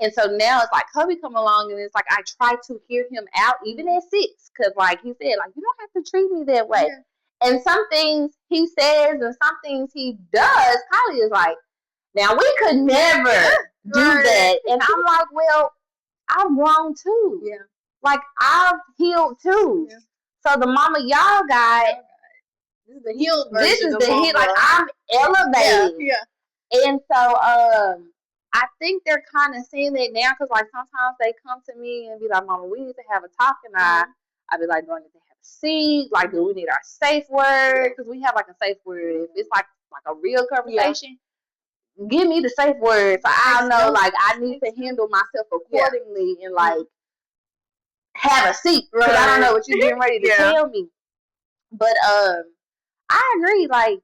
Speaker 1: And so now it's like Kobe come along and it's like I try to hear him out even at 6 because like he said, like, you don't have to treat me that way. And some things he says and some things he does, Kylie is like, now we could never do that. And I'm like, well, I'm wrong too. Like I've healed too. So the mama y'all got,
Speaker 2: this is the healed version.
Speaker 1: This is the heal. Like I'm elevated. And so I think they're kind of seeing that now because like sometimes they come to me and be like, Mama, we need to have a talk. And I be like, do I need to have a seat? Like, do we need our safe word? Because we have like a safe word. If it's like a real conversation, give me the safe word so I know like I need to handle myself accordingly and like have a seat because I don't know what you're getting ready to tell me. But I agree. Like,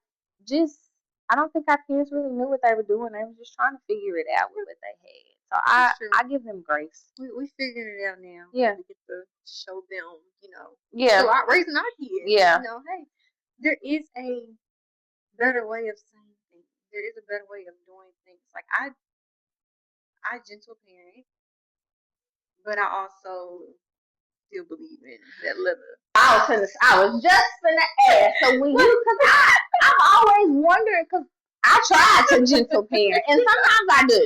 Speaker 1: just I don't think our kids really knew what they were doing. They were just trying to figure it out with what they had. So I give them grace.
Speaker 2: We figured it out now.
Speaker 1: Yeah.
Speaker 2: We get to show them, you know.
Speaker 1: Yeah.
Speaker 2: So raising our kids.
Speaker 1: Yeah.
Speaker 2: You know, hey, there is a better way of saying things. There is a better way of doing things. Like I gentle parent, but I also still believe in that leather.
Speaker 1: I was just gonna ask. So when you, because I'm always wondering because I try to gentle parent and sometimes I do.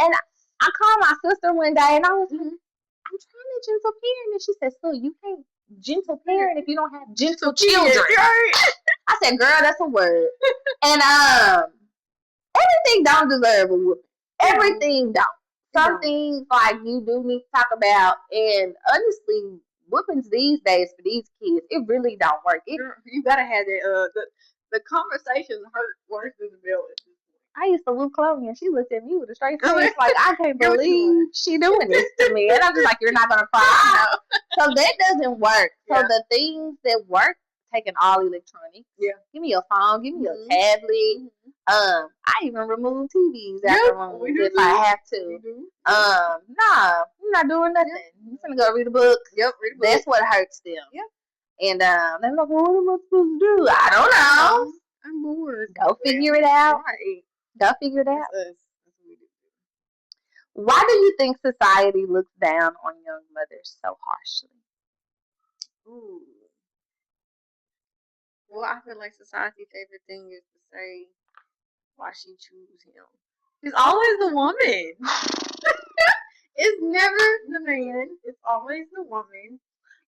Speaker 1: And I called my sister one day and I was like, I'm trying to gentle parent, and she said, "So you can't gentle parent if you don't have gentle children." I said, "Girl, that's a word." And everything don't deserve a whooping. Everything don't. Some things like you do need to talk about, and honestly, whoopings these days for these kids, it really don't work.
Speaker 2: You gotta have that. The conversations hurt worse than the bill.
Speaker 1: I used to whoop Chloe and she looked at me with a straight face like, I can't believe she doing this to me. And I'm just like, you're not going to cry. So that doesn't work. So the things that work, taking all electronics. Give me your phone. Give me your tablet. I even remove TVs after rooms if I have to. Nah, I'm not doing nothing. I'm going to go read a book.
Speaker 2: Read a book.
Speaker 1: That's what hurts them. And they're like, well, what am I supposed to do? I don't know.
Speaker 2: I'm bored.
Speaker 1: Go figure it out.
Speaker 2: Right.
Speaker 1: Go figure it out. Why do you think society looks down on young mothers so harshly?
Speaker 2: Ooh. Well, I feel like society's favorite thing is to say why she choose him. It's always the woman. It's never the man. It's always the woman.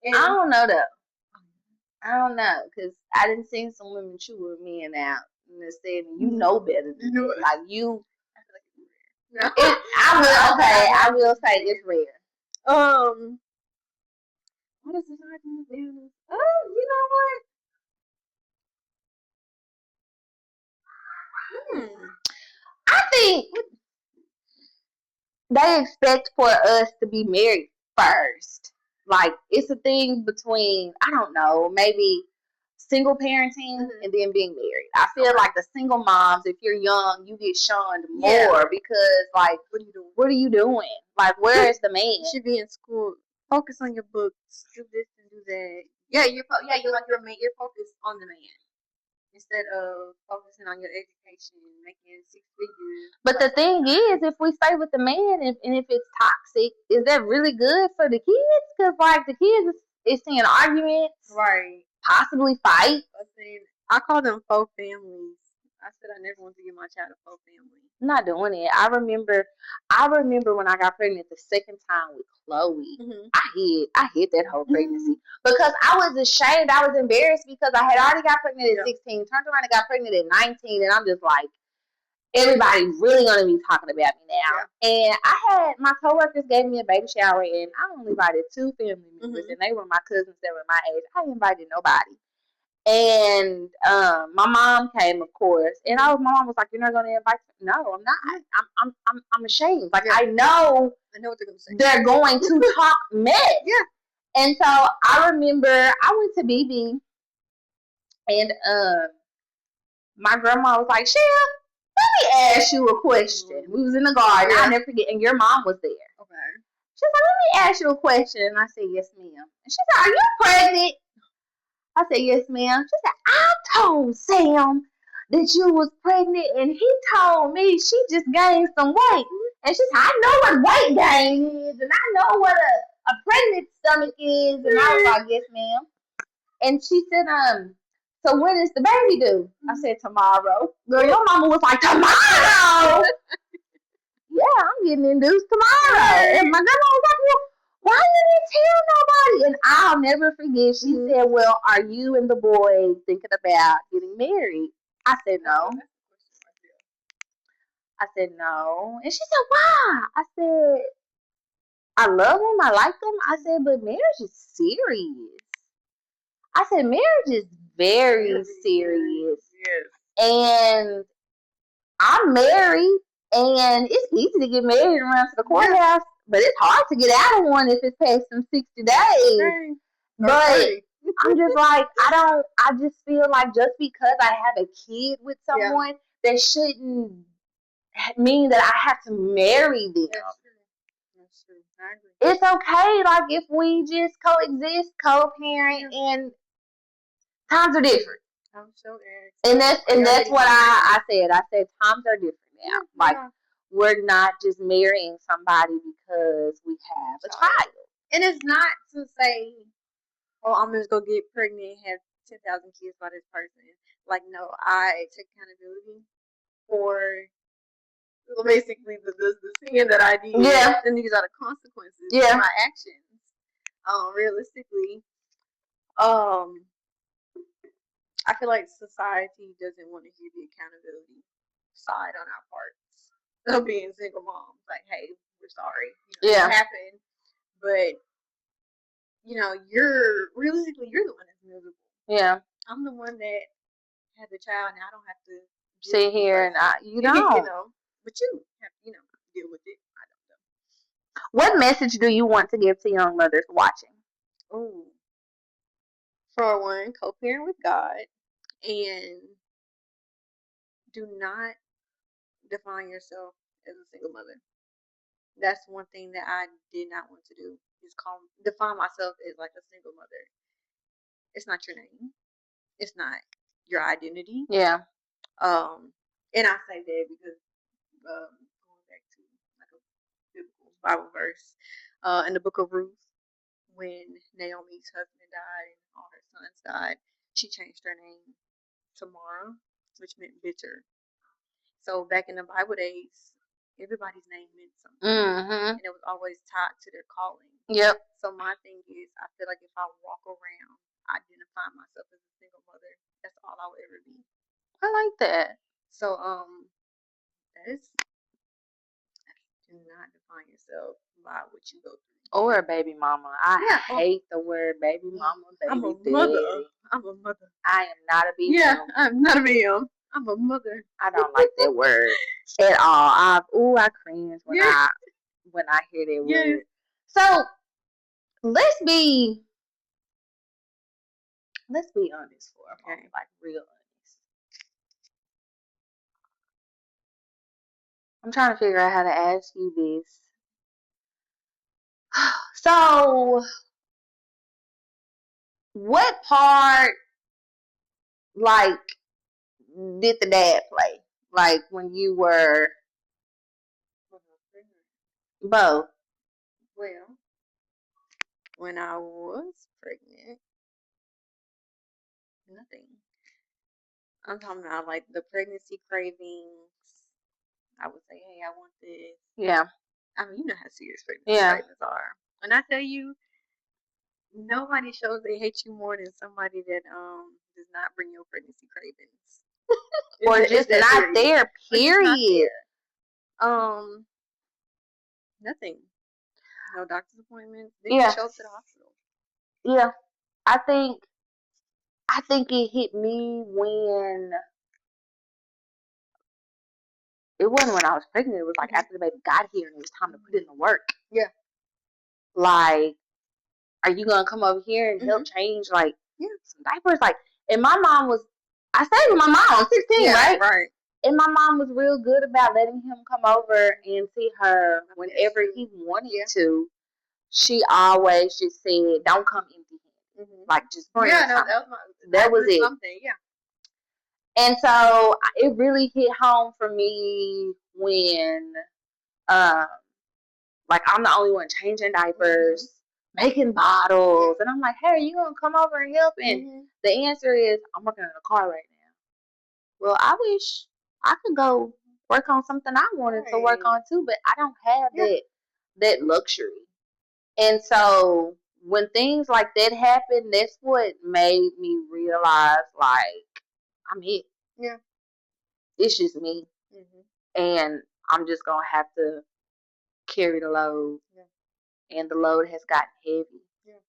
Speaker 1: And I don't know though. I don't know because I didn't see some women chew men out and they said you know better than that. Like you. I feel like I will say it's rare.
Speaker 2: What is society doing? Oh, you know what?
Speaker 1: I think they expect for us to be married first. Like, it's a thing between, I don't know, maybe single parenting and then being married. I feel like the single moms, if you're young, you get shunned more because, like,
Speaker 2: what are you doing?
Speaker 1: What are you doing? Like, where is the man?
Speaker 2: You should be in school. Focus on your books. Do this and do that. Yeah, you're like your man. You're focused on the man instead of focusing on your education, making 6 figures.
Speaker 1: But the thing is, if we stay with the man and if it's toxic, is that really good for the kids? Because, like, the kids is seeing arguments,
Speaker 2: right?
Speaker 1: Possibly fight.
Speaker 2: I call them faux families. I said I never want to give my child a faux family.
Speaker 1: I'm not doing it. I remember when I got pregnant the second time with Chloe. I hid that whole pregnancy because I was ashamed. I was embarrassed because I had already got pregnant at 16, turned around and got pregnant at 19, and I'm just like, everybody's really gonna be talking about me now. And I had my coworkers gave me a baby shower, and I only invited 2 family members, and they were my cousins that were my age. I invited nobody. And my mom came, of course, and my mom was like, "You're not going to invite me?" No, I'm not. I'm ashamed. Like, I know
Speaker 2: what they're going to say.
Speaker 1: They're going to talk mess. And so I remember I went to BB, and my grandma was like, "Shell, let me ask you a question." We was in the garden. I'll never forget, and your mom was there.
Speaker 2: Okay.
Speaker 1: She's like, "Let me ask you a question," and I said, "Yes, ma'am." And she said, "Are you pregnant?" I said, "Yes, ma'am." She said, "I told Sam that you was pregnant, and he told me she just gained some weight." And she said, "I know what weight gain is, and I know what a pregnant stomach is." And I was like, "Yes, ma'am." And she said, "So when is the baby due?" I said, "Tomorrow." Girl, your mama was like, "Tomorrow?" Yeah, I'm getting induced tomorrow. And my grandma was like, "Well, why you didn't tell nobody?" And I'll never forget. She said, "Well, are you and the boy thinking about getting married?" I said, "No." I said, "No." And she said, "Why?" I said, "I love him. I like him." I said, "But marriage is serious." I said, "Marriage is very serious."
Speaker 2: Yes.
Speaker 1: And I'm married, and it's easy to get married around to the courthouse, but it's hard to get out of one if it's past some 60 days.
Speaker 2: Okay.
Speaker 1: But I'm just like, I just feel like just because I have a kid with someone, that shouldn't mean that I have to marry them.
Speaker 2: That's true. I agree.
Speaker 1: It's okay, like, if we just coexist, co-parent, and times are different.
Speaker 2: I'm so
Speaker 1: And that's what I said. I said times are different now. Like, we're not just marrying somebody because we have a child.
Speaker 2: And it's not to say, "Oh, I'm just gonna get pregnant and have 10,000 kids by this person." Like, no, I take accountability for basically the sin that I did.
Speaker 1: Yeah.
Speaker 2: And these are the consequences of my actions. Realistically, I feel like society doesn't want to hear the accountability side on our parts of being single moms. Like, hey, we're sorry. It happened. But, you're the one that's miserable.
Speaker 1: Yeah.
Speaker 2: I'm the one that had the child, and I don't have to
Speaker 1: sit here and you don't.
Speaker 2: But you have to, deal with it. I don't know.
Speaker 1: What message do you want to give to young mothers watching?
Speaker 2: Oh. For one, co-parent with God, and do not define yourself as a single mother. That's one thing that I did not want to do, is define myself as like a single mother. It's not your name. It's not your identity.
Speaker 1: Yeah.
Speaker 2: And I say that because going back to like a biblical Bible verse, in the book of Ruth, when Naomi's husband died and all her sons died, she changed her name to Mara, which meant bitter. So back in the Bible days, everybody's name meant something. And it was always tied to their calling.
Speaker 1: Yep.
Speaker 2: So my thing is, I feel like if I walk around identifying myself as a single mother, that's all I will ever be.
Speaker 1: I like that.
Speaker 2: So that is, do not define yourself by what you go through.
Speaker 1: Or a baby mama. I hate the word baby mama, baby
Speaker 2: I'm a
Speaker 1: daddy.
Speaker 2: mother. I'm a mother.
Speaker 1: I am not a BM.
Speaker 2: Yeah, I'm not a BM. I'm a mother.
Speaker 1: I don't like that word at all. I cringe when I hear that word. So let's be Let's be honest for a
Speaker 2: Okay.
Speaker 1: moment, like real honest. I'm trying to figure out how to ask you this. So, what part, like, did the dad play? Like, when you were both?
Speaker 2: Well, when I was pregnant, nothing. I'm talking about like the pregnancy cravings. I would say, hey, I want this.
Speaker 1: Yeah.
Speaker 2: I mean, you know how serious pregnancy cravings are. When I tell you, nobody shows they hate you more than somebody that does not bring your pregnancy cravings.
Speaker 1: Or just not there, period.
Speaker 2: Nothing. No doctor's appointments. Didn't show up to the hospital.
Speaker 1: Yeah. I think it hit me when it wasn't when I was pregnant. It was like after the baby got here and it was time to put in the work.
Speaker 2: Yeah.
Speaker 1: Like, are you gonna come over here and help change like some diapers? Like, and my mom was, I stayed with my mom. I'm 16, right?
Speaker 2: Right.
Speaker 1: And my mom was real good about letting him come over and see her whenever he wanted to. She always just said, "Don't come empty-handed. Like, just bring something." That was it.
Speaker 2: Yeah.
Speaker 1: And so it really hit home for me when, like, I'm the only one changing diapers, making bottles, and I'm like, "Hey, are you gonna come over and help?" And the answer is, "I'm working on a car right now." Well, I wish I could go work on something I wanted to work on too, but I don't have that luxury. And so when things like that happen, that's what made me realize, like, I'm it.
Speaker 2: Yeah.
Speaker 1: It's just me. And I'm just going to have to carry the load. Yeah. And the load has gotten heavy. Yeah.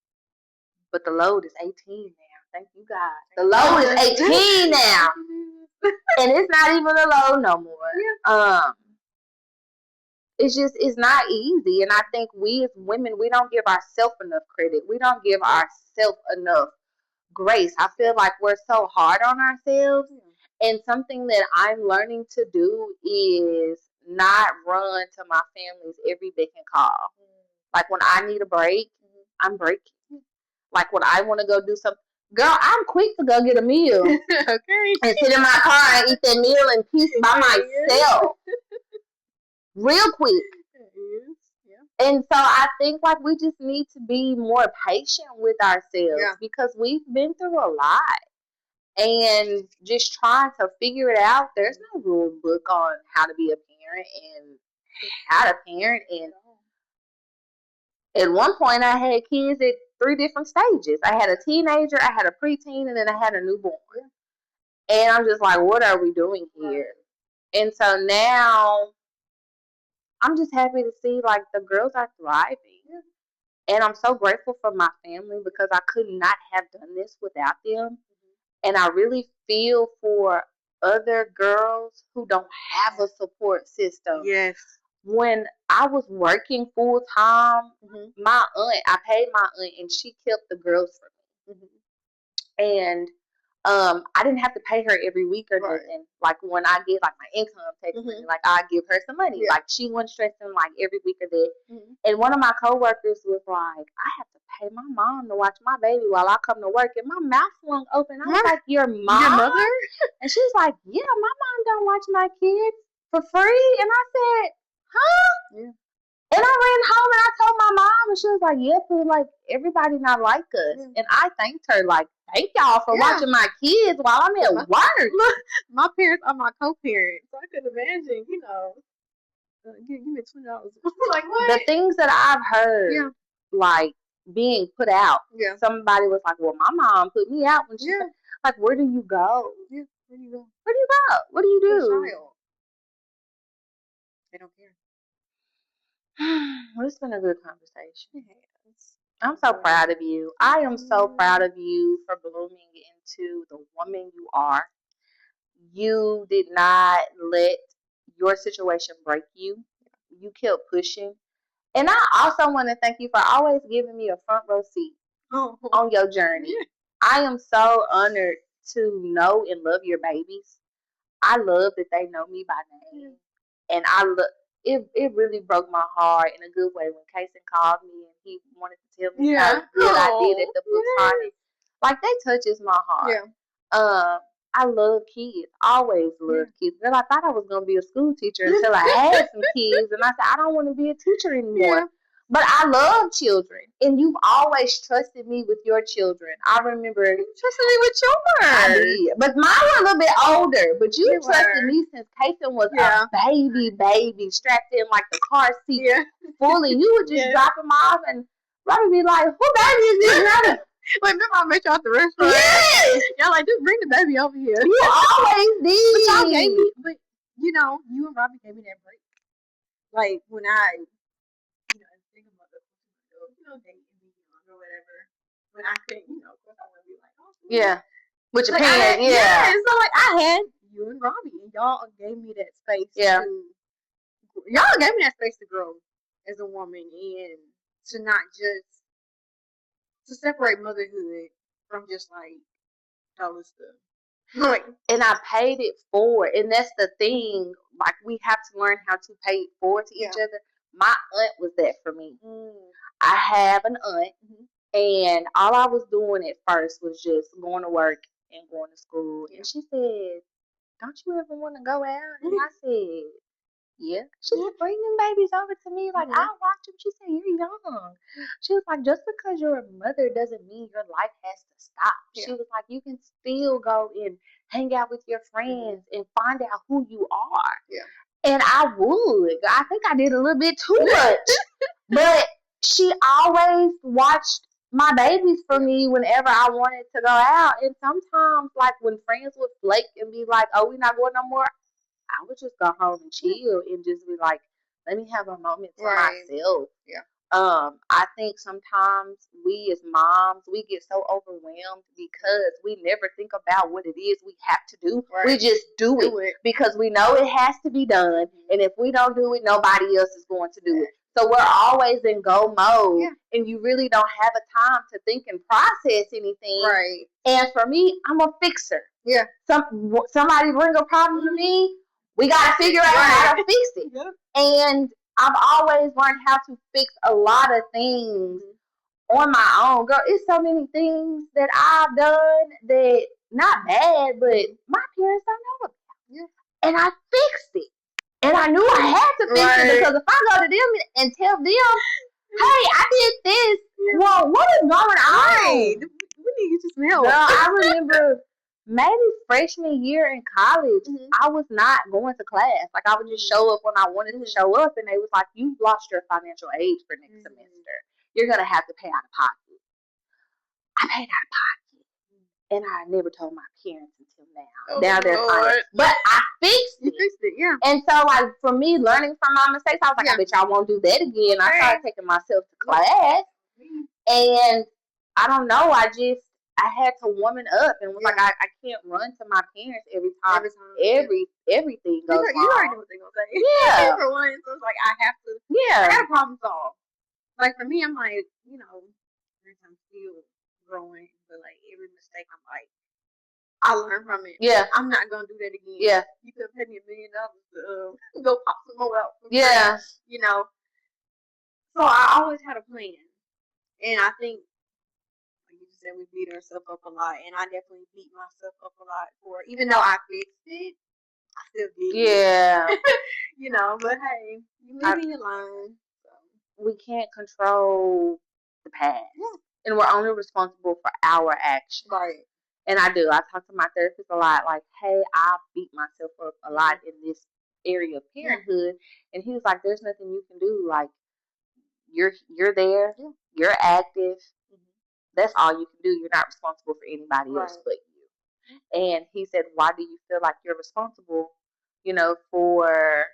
Speaker 1: But the load is 18 now. Thank you, God. The load is 18 now. And it's not even a load no more. Yeah. It's not easy. And I think we as women, we don't give ourselves enough credit. We don't give ourselves enough grace. I feel like we're so hard on ourselves. And something that I'm learning to do is not run to my family's every beck and call. Like, when I need a break, I'm breaking. Like, when I want to go do something, girl, I'm quick to go get a meal.
Speaker 2: Okay.
Speaker 1: And sit in my car and eat that meal in peace by myself. Real quick. And so I think, like, we just need to be more patient with ourselves because we've been through a lot. And just trying to figure it out. There's no rule book on how to be a parent and how to parent. And at one point, I had kids at 3 different stages. I had a teenager, I had a preteen, and then I had a newborn. And I'm just like, what are we doing here? And so now I'm just happy to see, like, the girls are thriving. And I'm so grateful for my family because I could not have done this without them. And I really feel for other girls who don't have a support system.
Speaker 2: Yes.
Speaker 1: When I was working full time, my aunt, I paid my aunt, and she kept the girls for me. And I didn't have to pay her every week or nothing. Like, when I get like my income tax money, like, I give her some money. Like, she wasn't stressing like every week or that. And one of my coworkers was like, "I have to pay my mom to watch my baby while I come to work," and my mouth swung open. I was like, "Your mom?"
Speaker 2: Your mother?
Speaker 1: And she was like, "Yeah, my mom don't watch my kids for free." And I said, "Huh?" Yeah. And I ran home and I told my mom, and she was like, "Yeah, Pooh, like, everybody not like us." And I thanked her, like, "Thank y'all for watching my kids while I'm at work."
Speaker 2: My parents are my co-parents, so I could imagine, give me $20. Like, what?
Speaker 1: The things that I've heard, like, being put out. Somebody was like, "Well, my mom put me out when she like, where do you go?
Speaker 2: Yeah, where do you go?
Speaker 1: Where do you go? What do you do?"
Speaker 2: Child. They don't care.
Speaker 1: Well, it's been a good conversation.
Speaker 2: It has.
Speaker 1: I'm so proud of you. I am so proud of you for blooming into the woman you are. You did not let your situation break you. You kept pushing. And I also want to thank you for always giving me a front row seat on your journey. I am so honored to know and love your babies. I love that they know me by name, and I look. It really broke my heart in a good way when Kason called me and he wanted to tell me how good I did at the book signing. Like that touches my heart. I love kids. Always loved kids. Girl, I thought I was gonna be a school teacher until I had some kids, and I said I don't want to be a teacher anymore. But I love children, and you've always trusted me with your children. I remember
Speaker 2: you trusted me with yours.
Speaker 1: I did, but mine were a little bit older. But you trusted me since Kason was a baby, strapped in like the car seat fully. You would just drop him off, and Robbie be like, "Who baby is this?"
Speaker 2: Wait, remember I met y'all at the restaurant?
Speaker 1: Yes.
Speaker 2: Y'all like, just bring the baby over here.
Speaker 1: You always did.
Speaker 2: But y'all gave me, but you know, you and Robbie gave me that break. Like when I, think about dating or whatever. When I think, of course I want to be like, oh,
Speaker 1: with your parents,
Speaker 2: So like I had you and Robbie, and y'all gave me that space. Y'all gave me that space to grow as a woman and to not just to separate motherhood from just like dollar stuff.
Speaker 1: And I paid it forward, and that's the thing. Like we have to learn how to pay it forward to each other. My aunt was that for me. I have an aunt, and all I was doing at first was just going to work and going to school. And she said, "Don't you ever want to go out?" And I said, "Yeah." She said, "Bring them babies over to me. Like I'll watch them." She said, "You're young." She was like, "Just because you're a mother doesn't mean your life has to stop." She was like, "You can still go and hang out with your friends and find out who you are." And I would. I think I did a little bit too much. But she always watched my babies for me whenever I wanted to go out. And sometimes, like when friends would flake and be like, "Oh, we're not going no more," I would just go home and chill and just be like, let me have a moment to myself. I think sometimes we as moms, we get so overwhelmed because we never think about what it is we have to do. We just do it because we know it has to be done. And if we don't do it, nobody else is going to do it. So we're always in go mode, and you really don't have a time to think and process anything. And for me, I'm a fixer. Somebody bring a problem to me, we got to figure out how to fix it. And I've always learned how to fix a lot of things on my own. Girl, it's so many things that I've done that not bad, but my parents don't know about. And I fixed it. And I knew I had to fix it because if I go to them and tell them, "Hey, I did this," well, what is going on?
Speaker 2: We need to get you some help.
Speaker 1: Girl, I remember maybe freshman year in college, I was not going to class. Like I would just show up when I wanted to show up, and they was like, "You've lost your financial aid for next semester. You're gonna have to pay out of pocket." I paid out of pocket, and I never told my parents until now. Now they're fine, but I fixed it.
Speaker 2: You fixed it, yeah.
Speaker 1: And so, like for me, learning from my mistakes, I was like, "I bet y'all won't do that again." I started taking myself to class, and I don't know. I had to woman up and was like, I can't run to my parents every time everything goes wrong.
Speaker 2: You already know what they're gonna say.
Speaker 1: Yeah.
Speaker 2: For one, so it's like I have to.
Speaker 1: Yeah.
Speaker 2: I got a problem solved. Like for me, I'm like, I'm still growing, but like every mistake, I'm like, I learn from it.
Speaker 1: Yeah.
Speaker 2: I'm not gonna do that again.
Speaker 1: Yeah.
Speaker 2: You could pay me $1 million to go pop some more out.
Speaker 1: Yeah.
Speaker 2: So I always had a plan, and I think. You said we beat ourselves up a lot, and I definitely beat myself up a lot for even though I fixed it, I still did it. But hey, you live and you learn. So.
Speaker 1: We can't control the past, and we're only responsible for our actions. And I do. I talk to my therapist a lot, like, "Hey, I beat myself up a lot in this area of parenthood," and he was like, "There's nothing you can do. Like, you're there, you're active." That's all you can do. You're not responsible for anybody else but you. And he said, "Why do you feel like you're responsible, for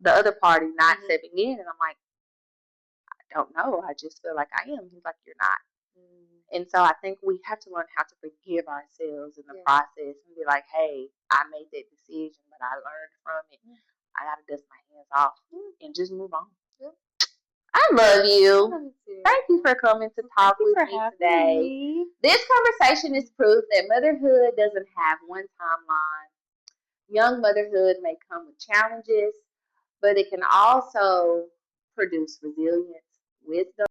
Speaker 1: the other party not stepping in?" And I'm like, "I don't know. I just feel like I am." He's like, "You're not." And so I think we have to learn how to forgive ourselves in the process and be like, "Hey, I made that decision, but I learned from it. I got to dust my hands off and just move on." I love
Speaker 2: I
Speaker 1: you.
Speaker 2: love you
Speaker 1: Thank you
Speaker 2: too.
Speaker 1: for coming to
Speaker 2: Well, thank
Speaker 1: talk
Speaker 2: you
Speaker 1: with
Speaker 2: for
Speaker 1: me
Speaker 2: having
Speaker 1: today.
Speaker 2: me.
Speaker 1: This conversation is proof that motherhood doesn't have one timeline. Young motherhood may come with challenges, but it can also produce resilience, wisdom,